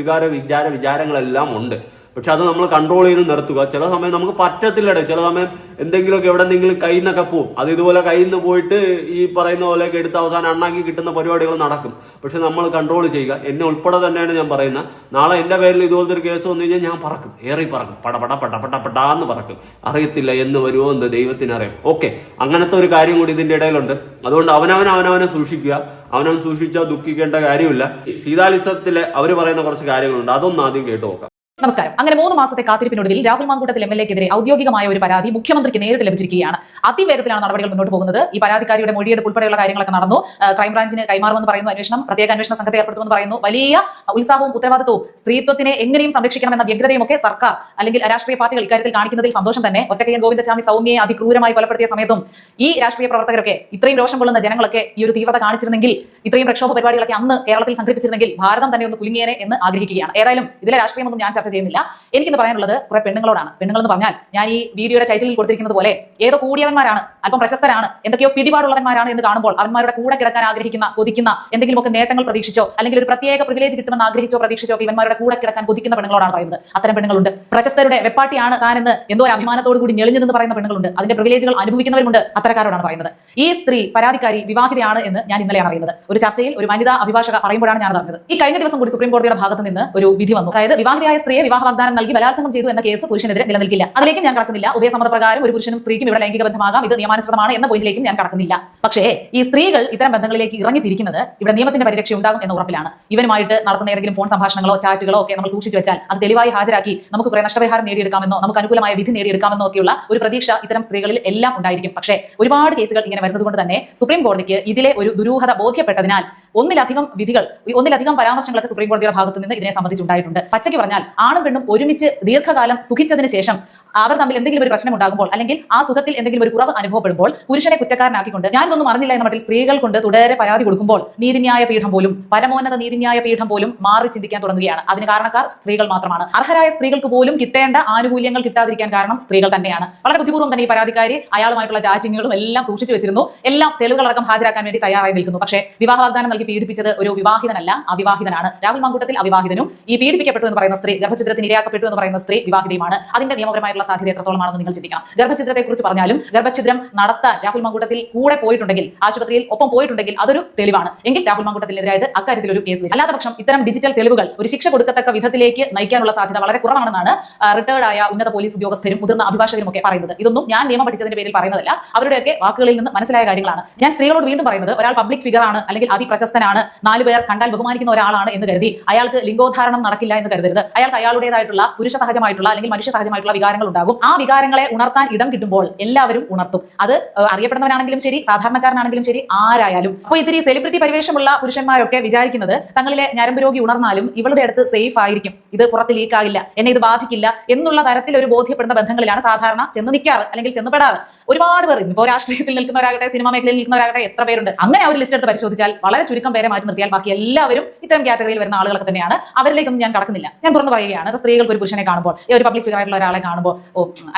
വിചാരങ്ങളെല്ലാം ഉണ്ട്. പക്ഷെ അത് നമ്മൾ കൺട്രോൾ ചെയ്ത് നിർത്തുക. ചില സമയം നമുക്ക് പറ്റത്തില്ലടേ. ചില സമയം എന്തെങ്കിലുമൊക്കെ എവിടെന്നെങ്കിലും കയ്യിൽ നിന്നൊക്കെ പോവും. അത് ഇതുപോലെ കയ്യിൽ നിന്ന് പോയിട്ട് ഈ പറയുന്ന പോലെയൊക്കെ എടുത്ത് അവസാനം അണ്ണാക്കി കിട്ടുന്ന പരിപാടികൾ നടക്കും. പക്ഷെ നമ്മൾ കൺട്രോൾ ചെയ്യുക. എന്നെ ഉൾപ്പെടെ തന്നെയാണ് ഞാൻ പറയുന്നത്. നാളെ എൻ്റെ പേരിൽ ഇതുപോലത്തെ ഒരു കേസ് വന്നു കഴിഞ്ഞാൽ ഞാൻ പറക്കും, പറക്കും, പടപടാന്ന് പറക്കും. അറിയത്തില്ല എന്ന് വരുമോ എന്ന് ദൈവത്തിനറിയാം. ഓക്കെ, അങ്ങനത്തെ ഒരു കാര്യം കൂടി ഇതിന്റെ ഇടയിലുണ്ട്. അതുകൊണ്ട് അവനവനെ സൂക്ഷിക്കുക. അവനവൻ സൂക്ഷിച്ചാൽ ദുഃഖിക്കേണ്ട കാര്യമില്ല. സീതാലിസത്തിലെ അവർ പറയുന്ന കുറച്ച് കാര്യങ്ങളുണ്ട്, അതൊന്നും ആദ്യം കേട്ടു നോക്കാം. നമസ്കാരം. അങ്ങനെ 3 മാസത്തെ കാത്തിരിപ്പിനൊടുവിൽ രാഹുൽ മാങ്കൂട്ടത്തിൽ MLA-ക്കെതിരെ ഔദ്യോഗികമായ ഒരു പരാതി മുഖ്യമന്ത്രിക്ക് നേരിട്ട് ലഭിച്ചിരിക്കുകയാണ്. അതിവേഗത്തിലാണ് നടപടികൾ മുന്നോട്ട് പോകുന്നത്. ഈ പരാതിക്കാരിയുടെ മൊഴിയെടുപ്പ് ഉൾപ്പെടെയുള്ള കാര്യങ്ങളൊക്കെ നടന്നു. ക്രൈംബ്രാഞ്ചിന് കൈമാറുമെന്ന് പറയുന്നു, പ്രത്യേക അന്വേഷണ സംഘത്തെ ഏർപ്പെടുത്തുമെന്ന് പറയുന്നു. വലിയ ഉത്സാഹവും ഉത്തരവാദിത്വവും സ്ത്രീത്വത്തിനെ എങ്ങനെയും സംരക്ഷിക്കണമെന്ന വ്യഗ്രതയും ഒക്കെ സർക്കാർ അല്ലെങ്കിൽ രാഷ്ട്രീയ പാർട്ടികൾ ഇക്കാര്യത്തിൽ കാണിക്കുന്നതിൽ സന്തോഷം തന്നെ. ഒറ്റക്കയ്യൻ ഗോവിന്ദചാമി സൗമ്യയെ അതിക്രൂരമായി കൊലപ്പെടുത്തിയ സമയത്തും ഈ രാഷ്ട്രീയ പ്രവർത്തകരൊക്കെ, ഇത്രയും രോഷം കൊള്ളുന്ന ജനങ്ങളൊക്കെ ഈ ഒരു തീവ്രത കാണിച്ചിരുന്നെങ്കിൽ, ഇത്രയും പ്രക്ഷോഭ പരിപാടികളൊക്കെ അന്ന് കേരളത്തിൽ സംഘടിപ്പിച്ചിരുന്നെങ്കിൽ ഭാരതം തന്നെ ഒന്ന് കുലുങ്ങിയേനെ എന്ന് ആഗ്രഹിക്കുകയാണ്. ഏതായാലും ഇതിലെ രാഷ്ട്രീയമൊന്നും ഞാൻ ചർച്ച ചെയ്യുന്നില്ല. എനിക്കിന്ന് പറയാനുള്ളത് കുറെ പെണ്ണുങ്ങളോടാണ്. പെണ്ണുങ്ങൾ എന്ന് പറഞ്ഞാൽ ഞാൻ ഈ വീഡിയോയുടെ ടൈറ്റിലിൽ കൊടുത്തിരിക്കുന്നത് പോലെ ഏതോ കൂടിയവന്മാരാണ്, അല്പം പ്രശസ്തരാണ്, എന്തൊക്കെയോ പിടിപാടുള്ളവന്മാരാണ് എന്ന് കാണുമ്പോൾ അവന്മാരുടെ കൂടെ കിടക്കാൻ ആഗ്രഹിക്കുന്ന, കൊതിക്കുന്ന, എന്തെങ്കിലുമൊക്കെ നേട്ടങ്ങൾ പ്രതീക്ഷിച്ചോ അല്ലെങ്കിൽ ഒരു പ്രത്യേക പ്രിവിലേജ് കിട്ടുമെന്ന് പ്രതീക്ഷിച്ചോ ഇവന്മാരുടെ കൂടെ കിടക്കാൻ കൊതിക്കുന്ന പെണ്ണുങ്ങളോടാണ് പറയുന്നത്. അത്തരം പെണ്ണുങ്ങളുണ്ട്. പ്രശസ്തരുടെ വെപ്പാട്ടിയാണ് താനെന്ന് എന്തോ ഒരു അഭിമാനത്തോടു കൂടി ഞെളിഞ്ഞു നിന്ന് പറയുന്ന പെണ്ണുങ്ങളുണ്ട്. അതിന്റെ പ്രിവിലേജുകൾ അനുഭവിക്കുന്നവരുണ്ട്. അത്തരക്കാരോടാണ് പറയുന്നത്. ഈ സ്ത്രീ പരാതിക്കാരി വിവാഹിതയാണ് എന്ന് ഞാൻ ഇന്നലെയാണ് അറിയുന്നത്. ഒരു ചർച്ചയിൽ ഒരു വനിതാ അഭിഭാഷക പറയുമ്പോഴാണ് ഞാൻ അറിഞ്ഞത്. ഈ കഴിഞ്ഞ ദിവസം കൂടി സുപ്രീം കോടതിയുടെ ഭാഗത്ത് നിന്ന് ഒരു വിധി വന്നു. അതായത് വിവാഹിതയായ സ്ത്രീയെ വിവാഹ വാഗ്ദാനം നൽകി ബലാത്സംഗം ചെയ്തു എന്ന കേസ് പുരുഷനെതിരെ നിലനിൽക്കില്ല. അതിലേക്ക് ഞാൻ കടക്കുന്നില്ല. ഉഭയസമ്മതപ്രകാരം ഒരു പുരുഷനും സ്ത്രീക്കും ഇവിടെ ലൈംഗിക ബന്ധമാകാം, ഇത് നിയമാനുസൃതമാണ് എന്ന പോയിന്റിലേക്കും ഞാൻ കടക്കുന്നില്ല. പക്ഷേ ഈ സ്ത്രീകൾ ഇത്തരം ബന്ധങ്ങളിലേക്ക് ഇറങ്ങിത്തിരിക്കുന്നത് ഇവിടെ നിയമത്തിന്റെ പരിരക്ഷ ഉണ്ടാകും എന്ന ഉറപ്പിലാണ്. ഇവനുമായിട്ട് നടത്തുന്ന ഏതെങ്കിലും ഫോൺ സംഭാഷണങ്ങളോ ചാറ്റുകളോ ഒക്കെ നമ്മൾ സൂക്ഷിച്ചു വെച്ചാൽ അത് തെളിവായി ഹാജരാക്കി നമുക്ക് കുറെ നഷ്ടപരിഹാരം നേടിയെടുക്കാമെന്നോ നമുക്ക് അനുകൂലമായ വിധി നേടിയെടുക്കാമെന്നോ ഒക്കെയുള്ള ഒരു പ്രതീക്ഷ ഇത്തരം സ്ത്രീകളിൽ എല്ലാം ഉണ്ടായിരിക്കും. പക്ഷേ ഒരുപാട് കേസുകൾ ഇങ്ങനെ വരുന്നത് കൊണ്ട് തന്നെ സുപ്രീം കോടതിക്ക് ഇതിലെ ഒരു ദുരൂഹത ബോധ്യപ്പെട്ടതിനാൽ ഒന്നിലധികം പരാമർശങ്ങളൊക്കെ സുപ്രീം കോടതിയുടെ ഭാഗത്ത് നിന്ന് ഇതിനെ സംബന്ധിച്ചുണ്ടായിട്ടുണ്ട്. പച്ചയ്ക്ക് പറഞ്ഞാൽ ആണും പെണ്ണും ഒരുമിച്ച് ദീർഘകാലം സുഖിച്ചതിന് ശേഷം അവർ തമ്മിൽ എന്തെങ്കിലും ഒരു പ്രശ്നം ഉണ്ടാകുമ്പോൾ അല്ലെങ്കിൽ ആ സുഖത്തിൽ എന്തെങ്കിലും ഒരു കുറവ് അനുഭവപ്പെടുമ്പോൾ പുരുഷനെ കുറ്റക്കാരനാക്കിക്കൊണ്ട് ഞാനിതൊന്നും അറിഞ്ഞില്ല എന്ന മട്ടിൽ സ്ത്രീകൾ കൊണ്ട് തുടരെ പരാതി കൊടുക്കുമ്പോൾ നീതിന്യായ പീഠം പോലും, പരമോന്നത നീതിന്യായ പീഠം പോലും മാറി ചിന്തിക്കാൻ തുടങ്ങുകയാണ്. അതിന് കാരണക്കാർ സ്ത്രീകൾ മാത്രമാണ്. അർഹരായ സ്ത്രീകൾക്ക് പോലും കിട്ടേണ്ട ആനുകൂല്യങ്ങൾ കിട്ടാതിരിക്കാൻ കാരണം സ്ത്രീകൾ തന്നെയാണ്. വളരെ ബുദ്ധിപൂർവ്വം തന്നെ ഈ പരാതിക്കാരി അയാളുമായിട്ടുള്ള ചാറ്റിങ്ങുകളും എല്ലാം സൂക്ഷിച്ചു വെച്ചിരുന്നു. എല്ലാം തെളിവുകളടക്കം ഹാജരാക്കാൻ വേണ്ടി തയ്യാറായി നിൽക്കുന്നു. പക്ഷേ വിവാഹ വാഗ്ദാനം നൽകി പീഡിപ്പിച്ചത് ഒരു വിവാഹിതനല്ല, അവിവാഹിതനാണ്. രാഹുൽ മാങ്കൂട്ടത്തിൽ അവിവാഹിതനും ഈ പീഡിപ്പിക്കപ്പെട്ടു എന്ന് പറയുന്ന സ്ത്രീ, ഗർഭഛിദ്രത്തിന് ഇരയാക്കപ്പെട്ടു എന്ന് പറയുന്ന സ്ത്രീ വിവാഹിതയുമാണ്. അതിന്റെ നിയമപരമായിട്ടുള്ള സാധ്യത എത്രത്തോളമാണെന്ന് നിങ്ങൾ ചിന്തിക്കണം. ഗർഭഛിദ്രത്തെക്കുറിച്ച് പറഞ്ഞാലും ഗർഭഛിദ്രം നടത്താൻ രാഹുൽ മാങ്കൂട്ടത്തിൽ കൂടെ പോയിട്ടുണ്ടെങ്കിൽ, ആശുപത്രിയിൽ ഒപ്പം പോയിട്ടുണ്ടെങ്കിൽ അതൊരു തെളിവാണ് എങ്കിൽ രാഹുൽ മാങ്കൂട്ടത്തിനെതിരായിട്ട് അക്കാര്യത്തിൽ ഒരു കേസ്. അല്ലാത്ത പക്ഷം ഇത്തരം ഡിജിറ്റൽ തെളിവുകൾ ഒരു ശിക്ഷ കൊടുക്കത്തക്ക വിധത്തിലേക്ക് നയിക്കാനുള്ള സാധ്യത വളരെ കുറവാണെന്നാണ് റിട്ടയർഡ് ആയ ഉന്നത പോലീസ് ഉദ്യോഗസ്ഥരും മുതിർന്ന അഭിഭാഷകരും ഒക്കെ പറയുന്നത്. ഇതൊന്നും ഞാൻ നിയമം പഠിച്ചതിന്റെ പേരിൽ പറയുന്നതല്ല, അവരുടെയൊക്കെ വാക്കുകളിൽ നിന്ന് മനസ്സിലായ കാര്യങ്ങളാണ്. ഞാൻ സ്ത്രീകളോട് വീണ്ടും പറയുന്നത്, ഒരാൾ പബ്ലിക് ഫിഗർ ആണ് അല്ലെങ്കിൽ അതിപ്രശസ്തനാണ്, 4 പേർ കണ്ടാൽ ബഹുമാനിക്കുന്ന ഒരാളാണ് എന്ന് കരുതി അയാൾക്ക് ലിംഗോദ്ധാരണം നടക്കില്ല എന്ന് കരുതരുത്. അയാൾക്ക് അയാളുടേതായിട്ടുള്ള പുരുഷ സഹജമായിട്ടുള്ള അല്ലെങ്കിൽ മനുഷ്യ സഹജമായിട്ടുള്ള വികാരങ്ങൾ ഉണ്ടാകും. ആ വികാരങ്ങളെ ഉണർത്താൻ ഇടം കിട്ടുമ്പോൾ എല്ലാവരും ഉണർത്തും. അത് അറിയപ്പെടുന്നവരാണെങ്കിലും ശരി, സാധാരണക്കാരനാണെങ്കിലും ശരി, ആരായാലും. അപ്പോൾ ഇത്തിരി സെലിബ്രിറ്റി പരിവേഷമുള്ള പുരുഷന്മാരൊക്കെ വിചാരിക്കുന്നത് തങ്ങളിലെ ഞരമ്പ് രോഗി ഉണർന്നാലും ഇവളുടെ അടുത്ത് സേഫ് ആയിരിക്കും, ഇത് പുറത്ത് ലീക്കാകില്ല, എന്നെ ഇത് ബാധിക്കില്ല എന്നുള്ള തരത്തിൽ ഒരു ബോധ്യപ്പെടുന്ന ബന്ധങ്ങളിലാണ് സാധാരണ ചെന്ന് നിൽക്കാറ് അല്ലെങ്കിൽ ചെന്നപ്പെടാറ്. ഒരുപാട് പേർ ഇപ്പോൾ രാഷ്ട്രീയത്തിൽ നിൽക്കുന്നവരാകട്ടെ, സിനിമാ മേഖലയിൽ നിൽക്കുന്നവരാകട്ടെ, എത്ര പേരുണ്ട്. അങ്ങനെ ഒരു ലിസ്റ്റ് എടുത്ത് പരിശോധിച്ചാൽ വളരെ ചുരുക്കം പേരെ മാറ്റി നിർത്തിയാൽ ബാക്കി എല്ലാവരും ഇത്തരം കാറ്റഗറിയിൽ വരുന്ന ആളുകളൊക്കെ തന്നെയാണ്. അവരിലേക്കൊന്നും ഞാൻ കടക്കുന്നില്ല. ഞാൻ തുറന്നു പറയുകയാണ്, സ്ത്രീകൾക്ക് ഒരു പുരുഷനെ കാണുമ്പോൾ, ഒരു പബ്ലിക് ഫിഗർ ആയിട്ടുള്ള ഒരാളെ കാണുമ്പോൾ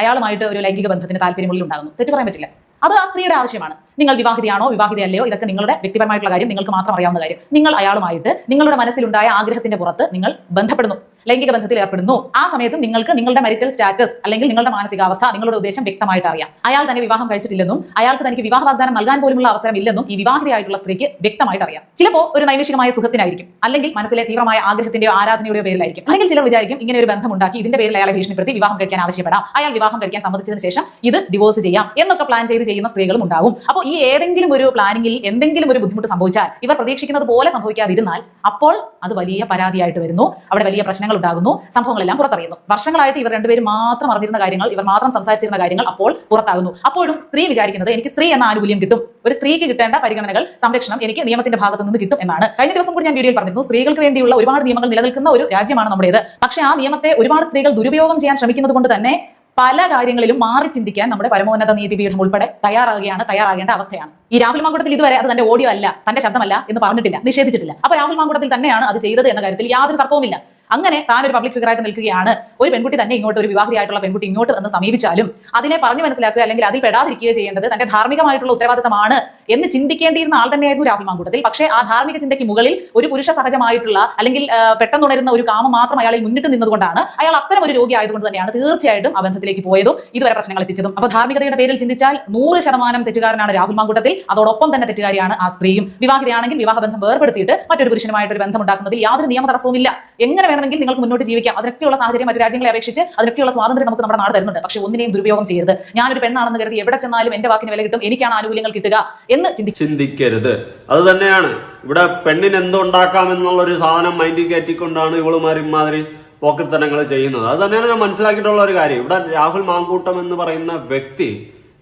അയാളുമായിട്ട് ഒരു ലൈംഗിക ബന്ധത്തിന് താല്പര്യമുള്ളിൽ ഉണ്ടാകുന്നു. തെറ്റു പറയാൻ പറ്റില്ല. അത് ആ സ്ത്രീയുടെ ആവശ്യമാണ്. നിങ്ങൾ വിവാഹിതയാണോ വിവാഹിതയല്ലയോ ഇതൊക്കെ നിങ്ങളുടെ വ്യക്തിപരമായിട്ടുള്ള കാര്യം, നിങ്ങൾക്ക് മാത്രം അറിയാവുന്ന കാര്യം. നിങ്ങൾ അയാളുമായിട്ട് നിങ്ങളുടെ മനസ്സിലുണ്ടായ ആഗ്രഹത്തിന്റെ പുറത്ത് നിങ്ങൾ ബന്ധപ്പെടുന്നു, ലൈംഗിക ബന്ധത്തിൽ ഏർപ്പെടുന്നു. ആ സമയത്തും നിങ്ങൾക്ക് നിങ്ങളുടെ മരിറ്റൽ സ്റ്റാറ്റസ് അല്ലെങ്കിൽ നിങ്ങളുടെ മാനസികാവസ്ഥ, നിങ്ങളുടെ ഉദ്ദേശം വ്യക്തമായിട്ട് അറിയാം. അയാൾ തന്നെ വിവാഹം കഴിച്ചിട്ടില്ലെന്നും അയാൾക്ക് തനിക്ക് വിവാഹ വാഗ്ദാനം നൽകാൻ പോലുമുള്ള അവസരം ഇല്ലെന്നും ഈ വിവാഹിതയായിട്ടുള്ള സ്ത്രീക്ക് വ്യക്തമായിട്ട് അറിയാം. ചിലപ്പോൾ ഒരു നൈമിഷികമായ സുഖത്തിനായിരിക്കും, അല്ലെങ്കിൽ മനസ്സിലെ തീവ്രമായ ആഗ്രഹത്തിന്റെയോ ആരാധനയുടെയോ പേരിലായിരിക്കും. അല്ലെങ്കിൽ ചിലർ വിചാരിക്കും ഇങ്ങനെ ഒരു ബന്ധം ഉണ്ടാക്കി ഇതിന്റെ പേരിൽ അയാളെ ഭീഷണിപ്പെടുത്തി വിവാഹം കഴിക്കാൻ ആവശ്യപ്പെടാം, അയാൾ വിവാഹം കഴിക്കാൻ സമ്മതിച്ചതിന് ശേഷം ഇത് ഡിവോഴ്സ് ചെയ്യാം എന്നൊക്കെ പ്ലാൻ ചെയ്ത് ചെയ്യുന്ന സ്ത്രീകളും ഉണ്ടാകും. അപ്പോൾ ഈ ഏതെങ്കിലും ഒരു പ്ലാനിങ്ങിൽ എന്തെങ്കിലും ഒരു ബുദ്ധിമുട്ട് സംഭവിച്ചാൽ, ഇവർ പ്രതീക്ഷിക്കുന്നത് പോലെ സംഭവിക്കാതിരുന്നാൽ, അപ്പോൾ അത് വലിയ പരാതിയായിട്ട് വരുന്നു, അവിടെ വലിയ പ്രശ്നങ്ങൾ ഉണ്ടാകുന്നു, സംഭവങ്ങളെല്ലാം പുറത്തറിയുന്നു. വർഷങ്ങളായിട്ട് ഇവർ രണ്ടുപേരും മാത്രം അറിഞ്ഞിരുന്ന കാര്യങ്ങൾ, ഇവർ മാത്രം സംസാരിച്ചിരുന്ന കാര്യങ്ങൾ അപ്പോൾ പുറത്താകുന്നു. അപ്പോഴും സ്ത്രീ വിചാരിക്കുന്നത് എനിക്ക് സ്ത്രീ എന്ന ആനുകൂല്യം കിട്ടും, ഒരു സ്ത്രീക്ക് കിട്ടേണ്ട പരിഗണനകൾ, സംരക്ഷണം എനിക്ക് നിയമത്തിന്റെ ഭാഗത്ത് നിന്ന് കിട്ടും എന്നാണ്. കഴിഞ്ഞ ദിവസം കൂടി ഞാൻ വീഡിയോയിൽ പറഞ്ഞിരുന്നു, സ്ത്രീകൾക്ക് വേണ്ടിയുള്ള ഒരുപാട് നിയമങ്ങൾ നിലനിൽക്കുന്ന ഒരു രാജ്യമാണ് നമ്മുടേത്. പക്ഷേ ആ നിയമത്തെ ഒരുപാട് സ്ത്രീകൾ ദുരുപയോഗം ചെയ്യാൻ ശ്രമിക്കുന്നത് കൊണ്ട് തന്നെ പല കാര്യങ്ങളിലും മാറി ചിന്തിക്കാൻ നമ്മുടെ പരമോന്നത നീതിപീഠം ഉൾപ്പെടെ തയ്യാറാകേണ്ട അവസ്ഥയാണ്. ഈ രാഹുൽ മാങ്കൂട്ടത്തിൽ ഇതുവരെ അത് തന്റെ ഓഡിയോ അല്ല, തന്റെ ശബ്ദമല്ല എന്ന് പറഞ്ഞിട്ടില്ല, നിഷേധിച്ചിട്ടില്ല. അപ്പൊ രാഹുൽ മാങ്കൂട്ടത്തിൽ തന്നെയാണ് അത് ചെയ്തത് എന്ന കാര്യത്തിൽ യാതൊരു തർക്കവുമില്ല. അങ്ങനെ താൻ ഒരു പബ്ലിക് ഫിഗറായിട്ട് നിൽക്കുകയാണ്, ഒരു പെൺകുട്ടി തന്നെ ഇങ്ങോട്ട്, ഒരു വിവാഹിതയായിട്ടുള്ള പെൺകുട്ടി ഇങ്ങോട്ട് എന്ന് സമീപിച്ചാലും അതിനെ പറഞ്ഞു മനസ്സിലാക്കുക അല്ലെങ്കിൽ അതിൽ പെടാതിരിക്കുകയോ ചെയ്യേണ്ടത് തന്റെ ധാർമ്മികമായിട്ടുള്ള ഉത്തരവാദിത്തമാണ് എന്ന് ചിന്തിക്കേണ്ടിയിരുന്ന ആൾ തന്നെയായിരുന്നു രാഹുൽ മാങ്കൂട്ടത്തിൽ. പക്ഷേ ആ ധാർമ്മിക ചിന്തയ്ക്ക് മുകളിൽ ഒരു പുരുഷ സഹജമായിട്ടുള്ള അല്ലെങ്കിൽ പെട്ടെന്നുണരുന്ന ഒരു കാമം മാത്രം അയാളിൽ മുന്നിട്ട് നിന്നതുകൊണ്ടാണ്, അയാൾ അത്തരം ഒരു രോഗി ആയതുകൊണ്ട് തന്നെയാണ് തീർച്ചയായിട്ടും ആ ബന്ധത്തിലേക്ക് പോയതും ഇതുവരെ പ്രശ്നങ്ങൾ എത്തിച്ചതും. അപ്പോൾ ധാർമ്മികതയുടെ പേരിൽ ചിന്തിച്ചാൽ 100% തെറ്റുകാരനാണ് രാഹുൽ മാങ്കൂട്ടത്തിൽ, അതോടൊപ്പം തന്നെ തെറ്റുകാരിയാണ് ആ സ്ത്രീയും. വിവാഹിതയാണെങ്കിൽ വിവാഹബന്ധം വേർപെടുത്തിയിട്ട് മറ്റൊരു പുരുഷനുമായിട്ട് ഒരു ബന്ധം ഉണ്ടാക്കുന്നതിൽ യാതൊരു നിയമ തടസ്സവുമില്ല. എങ്ങനെ വേണമെങ്കിൽ നിങ്ങൾക്ക് മുന്നോട്ട് ജീവിക്കാം. അതിനൊക്കെയുള്ള സാഹചര്യം മറ്റു രാജ്യങ്ങളെ അപേക്ഷിച്ച് അതിനൊക്കെയുള്ള സ്വാതന്ത്ര്യം നമുക്ക് നമ്മുടെ നാട് തരുന്നുണ്ട്. പക്ഷേ ഒന്നിനെയും ദുരുപയോഗം ചെയ്യരുത്. ഞാനൊരു പെണ്ണാണെന്ന് കരുതി എവിടെ ചെന്നാലും എന്റെ വാക്കിന് വില കിട്ടും, എനിക്കാണ് ആനുകൂല്യങ്ങൾ കിട്ടുക എന്ന് ചിന്തിക്കരുത്. അത് തന്നെയാണ് ഇവിടെ പെണ്ണിന് എന്തുണ്ടാക്കാമെന്നുള്ള ഒരു സാധനം മൈൻഡിൽ കയറ്റിക്കൊണ്ടാണ് ഇവളുമാർ ഇമാതിരി പോക്കർത്തനങ്ങൾ ചെയ്യുന്നത്. അത് തന്നെയാണ് ഞാൻ മനസ്സിലാക്കിയിട്ടുള്ള ഒരു കാര്യം. ഇവിടെ രാഹുൽ മാങ്കൂട്ടം എന്ന് പറയുന്ന വ്യക്തി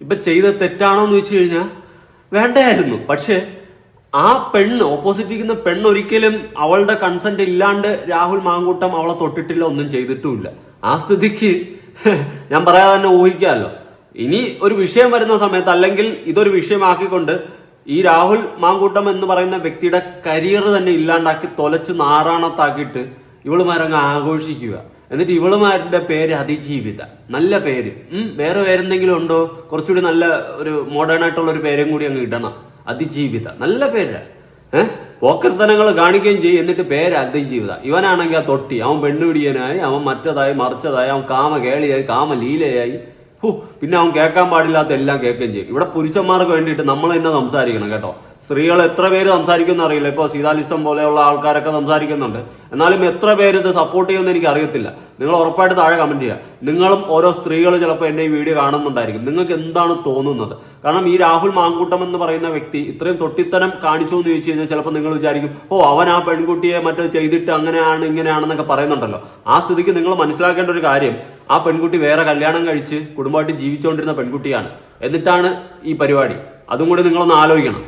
ഇപ്പൊ ചെയ്ത് തെറ്റാണോ എന്ന് വെച്ച് കഴിഞ്ഞാൽ വേണ്ടായിരുന്നു. പക്ഷെ ആ പെണ്ണ്, ഓപ്പോസിറ്റ് ഇരിക്കുന്ന പെണ്ണ് ഒരിക്കലും അവളുടെ കൺസെന്റ് ഇല്ലാണ്ട് രാഹുൽ മാങ്കൂട്ടം അവളെ തൊട്ടിട്ടില്ല, ഒന്നും ചെയ്തിട്ടുമില്ല. ആ സ്ഥിതിക്ക് ഞാൻ പറയാതെ തന്നെ ഊഹിക്കാമല്ലോ, ഇനി ഒരു വിഷയം വരുന്ന സമയത്ത് അല്ലെങ്കിൽ ഇതൊരു വിഷയമാക്കിക്കൊണ്ട് ഈ രാഹുൽ മാങ്കൂട്ടം എന്ന് പറയുന്ന വ്യക്തിയുടെ കരിയർ തന്നെ ഇല്ലാണ്ടാക്കി തൊലച്ച് നാറാണത്താക്കിയിട്ട് ഇവളുമാരങ്ങ് ആഘോഷിക്കുക. എന്നിട്ട് ഇവളുമാരുടെ പേര് അതിജീവിത, നല്ല പേര്. വേറെ പേരെന്തെങ്കിലും ഉണ്ടോ? കുറച്ചുകൂടി നല്ല ഒരു മോഡേൺ ആയിട്ടുള്ള ഒരു പേരും കൂടി അങ്ങ് ഇടണം. അതിജീവിത നല്ല പേര്. പോക്കർത്തനങ്ങൾ കാണിക്കുകയും ചെയ്യും, എന്നിട്ട് പേര് അതിജീവിത. ഇവനാണെങ്കിൽ ആ തൊട്ടി, അവൻ പെണ്ണുപിടിയനായി, അവൻ മറ്റതായി മറിച്ചതായി, അവൻ കാമകേളിയായി, കാമലീലയായി, പിന്നെ അവൻ കേൾക്കാൻ പാടില്ലാത്ത എല്ലാം കേൾക്കുകയും ചെയ്യും. ഇവിടെ പുരുഷന്മാർക്ക് വേണ്ടിയിട്ട് നമ്മൾ തന്നെ സംസാരിക്കണം കേട്ടോ. സ്ത്രീകൾ എത്ര പേര് സംസാരിക്കുന്ന അറിയില്ല. ഇപ്പോൾ സീതാലിസം പോലെയുള്ള ആൾക്കാരൊക്കെ സംസാരിക്കുന്നുണ്ട്. എന്നാലും എത്ര പേര് ഇത് സപ്പോർട്ട് ചെയ്യുമെന്ന് എനിക്ക് അറിയത്തില്ല. നിങ്ങൾ ഉറപ്പായിട്ട് താഴെ കമന്റ് ചെയ്യുക. നിങ്ങളും ഓരോ സ്ത്രീകൾ ചിലപ്പോൾ എന്നെ ഈ വീഡിയോ കാണുന്നുണ്ടായിരിക്കും. നിങ്ങൾക്ക് എന്താണ് തോന്നുന്നത്? കാരണം ഈ രാഹുൽ മാങ്കൂട്ടം എന്ന് പറയുന്ന വ്യക്തി ഇത്രയും തൊട്ടിത്തരം കാണിച്ചു എന്ന് ചോദിച്ചു കഴിഞ്ഞാൽ ചിലപ്പോൾ നിങ്ങൾ വിചാരിക്കും, അവൻ ആ പെൺകുട്ടിയെ മറ്റേ ചെയ്തിട്ട് അങ്ങനെയാണ് ഇങ്ങനെയാണെന്നൊക്കെ പറയുന്നുണ്ടല്ലോ. ആ സ്ഥിതിക്ക് നിങ്ങൾ മനസ്സിലാക്കേണ്ട ഒരു കാര്യം, ആ പെൺകുട്ടി വേറെ കല്യാണം കഴിച്ച് കുടുംബമായിട്ട് ജീവിച്ചുകൊണ്ടിരുന്ന പെൺകുട്ടിയാണ്. എന്നിട്ടാണ് ഈ പരിപാടി. അതും കൂടി നിങ്ങളൊന്ന് ആലോചിക്കണം.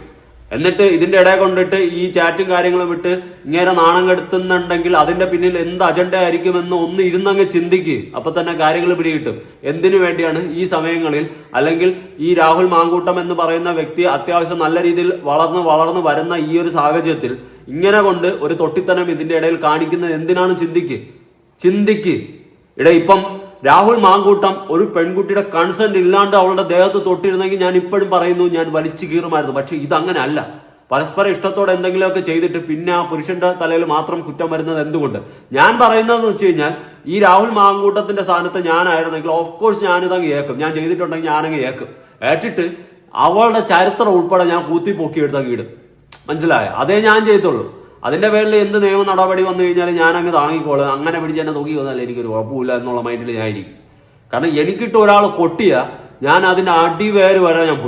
എന്നിട്ട് ഇതിന്റെ ഇടയിൽ കൊണ്ടിട്ട് ഈ ചാറ്റും കാര്യങ്ങളും വിട്ട് ഇങ്ങനെ നാണം കെടുത്തുന്നുണ്ടെങ്കിൽ അതിന്റെ പിന്നിൽ എന്ത് അജണ്ട ആയിരിക്കുമെന്ന് ഒന്ന് ഇരുന്നങ്ങ് ചിന്തിക്ക്. അപ്പൊ തന്നെ കാര്യങ്ങൾ പിടികിട്ടും. എന്തിനു വേണ്ടിയാണ് ഈ സമയങ്ങളിൽ, അല്ലെങ്കിൽ ഈ രാഹുൽ മാങ്കൂട്ടം എന്ന് പറയുന്ന വ്യക്തി അത്യാവശ്യം നല്ല രീതിയിൽ വളർന്ന് വരുന്ന ഈ ഒരു സാഹചര്യത്തിൽ ഇങ്ങനെ കൊണ്ട് ഒരു തൊട്ടിത്തനം ഇതിന്റെ ഇടയിൽ കാണിക്കുന്നത് എന്തിനാണ്? ചിന്തിക്ക്. ഇപ്പം രാഹുൽ മാങ്കൂട്ടം ഒരു പെൺകുട്ടിയുടെ കൺസെന്റ് ഇല്ലാണ്ട് അവളുടെ ദേഹത്ത് തൊട്ടിരുന്നെങ്കിൽ ഞാൻ ഇപ്പോഴും പറയുന്നു, ഞാൻ വലിച്ചു കീറുമായിരുന്നു. പക്ഷെ ഇതങ്ങനെ അല്ല. പരസ്പര ഇഷ്ടത്തോടെ എന്തെങ്കിലുമൊക്കെ ചെയ്തിട്ട് പിന്നെ ആ പുരുഷന്റെ തലയിൽ മാത്രം കുറ്റം വരുന്നത് എന്തുകൊണ്ട്? ഞാൻ പറയുന്നതെന്ന് വെച്ച് കഴിഞ്ഞാൽ ഈ രാഹുൽ മാങ്കൂട്ടത്തിന്റെ സ്ഥാനത്ത് ഞാനായിരുന്നെങ്കിൽ ഓഫ് കോഴ്സ് ഞാനിതങ്ങ് ഏക്കും. ഞാൻ ചെയ്തിട്ടുണ്ടെങ്കിൽ ഞാനങ്ങ് ഏക്കും. ഏറ്റിട്ട് അവളുടെ ചരിത്രം ഉൾപ്പെടെ ഞാൻ കൂത്തി പൊക്കിയെടുത്തങ്ങ് ഇടും. മനസ്സിലായോ? അതേ ഞാൻ ചെയ്യത്തുള്ളൂ. അതിന്റെ പേരിൽ എന്ത് നിയമ നടപടി വന്നു കഴിഞ്ഞാൽ ഞാൻ അങ്ങ് താങ്ങിക്കോളും. അങ്ങനെ പിടിച്ച് എന്നെ തൂക്കി വന്നാൽ എനിക്കൊരു കുഴപ്പമില്ല എന്നുള്ള മൈൻഡിൽ ഞാൻ ഇരിക്കും. കാരണം എനിക്കിട്ട് ഒരാൾ കൊട്ടിയ ഞാൻ അതിന്റെ അടിവേര് വരെ ഞാൻ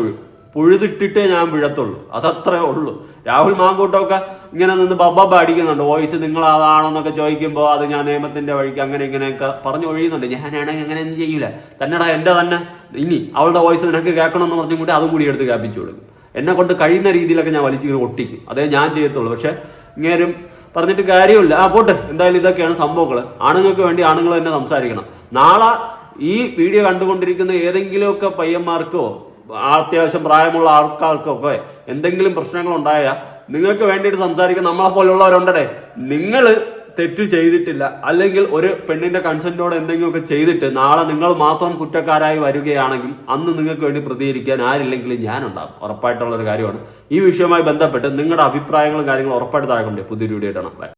പുഴുതിട്ടിട്ടേ ഞാൻ വീഴത്തുള്ളൂ. അതത്രേ ഉള്ളൂ. രാഹുൽ മാങ്കൂട്ടമൊക്കെ ഇങ്ങനെ നിന്ന് ബബ്ബ അടിക്കുന്നുണ്ട്. വോയിസ് നിങ്ങൾ അതാണെന്നൊക്കെ ചോദിക്കുമ്പോൾ അത് ഞാൻ നിയമത്തിന്റെ വഴിക്ക് അങ്ങനെ ഇങ്ങനെയൊക്കെ പറഞ്ഞു ഒഴിയുന്നുണ്ട്. ഞാനാണെങ്കിൽ അങ്ങനെയൊന്നും ചെയ്യില്ല. തന്നെടാ എന്റെ തന്നെ ഇനി അവളുടെ വോയിസ് നിനക്ക് കേൾക്കണമെന്ന് പറഞ്ഞും കൂടി അതും കൂടി എടുത്ത് കേൾപ്പിച്ചു കൊടുക്കും. എന്നെ കൊണ്ട് കഴിയുന്ന രീതിയിലൊക്കെ ഞാൻ വലിച്ചു ഒട്ടിക്കും. അതേ ഞാൻ ചെയ്യത്തുള്ളൂ. പക്ഷെ ഇങ്ങേരും പറഞ്ഞിട്ട് കാര്യമില്ല. പോട്ടെ, എന്തായാലും ഇതൊക്കെയാണ് സംഭവങ്ങൾ. ആണുങ്ങൾക്ക് വേണ്ടി ആണുങ്ങൾ തന്നെ സംസാരിക്കണം. നാളെ ഈ വീഡിയോ കണ്ടുകൊണ്ടിരിക്കുന്ന ഏതെങ്കിലുമൊക്കെ പയ്യന്മാർക്കോ അത്യാവശ്യം പ്രായമുള്ള ആൾക്കാർക്കൊക്കെ എന്തെങ്കിലും പ്രശ്നങ്ങൾ ഉണ്ടായാൽ നിങ്ങൾക്ക് വേണ്ടിയിട്ട് സംസാരിക്കാൻ നമ്മളെ പോലുള്ളവരുണ്ടേ. നിങ്ങൾ തെറ്റ് ചെയ്തിട്ടില്ല, അല്ലെങ്കിൽ ഒരു പെണ്ണിന്റെ കൺസെന്റോടെ എന്തെങ്കിലുമൊക്കെ ചെയ്തിട്ട് നാളെ നിങ്ങൾ മാത്രം കുറ്റക്കാരായി വരികയാണെങ്കിൽ അന്ന് നിങ്ങൾക്ക് വേണ്ടി പ്രതികരിക്കാൻ ആരില്ലെങ്കിലും ഞാനുണ്ടാകും. ഉറപ്പായിട്ടുള്ള ഒരു കാര്യമാണ്. ഈ വിഷയവുമായി ബന്ധപ്പെട്ട് നിങ്ങളുടെ അഭിപ്രായങ്ങളും കാര്യങ്ങളും ഉറപ്പായിട്ട് താഴെ പുതിയൊരു വീഡിയോ ഇടണം.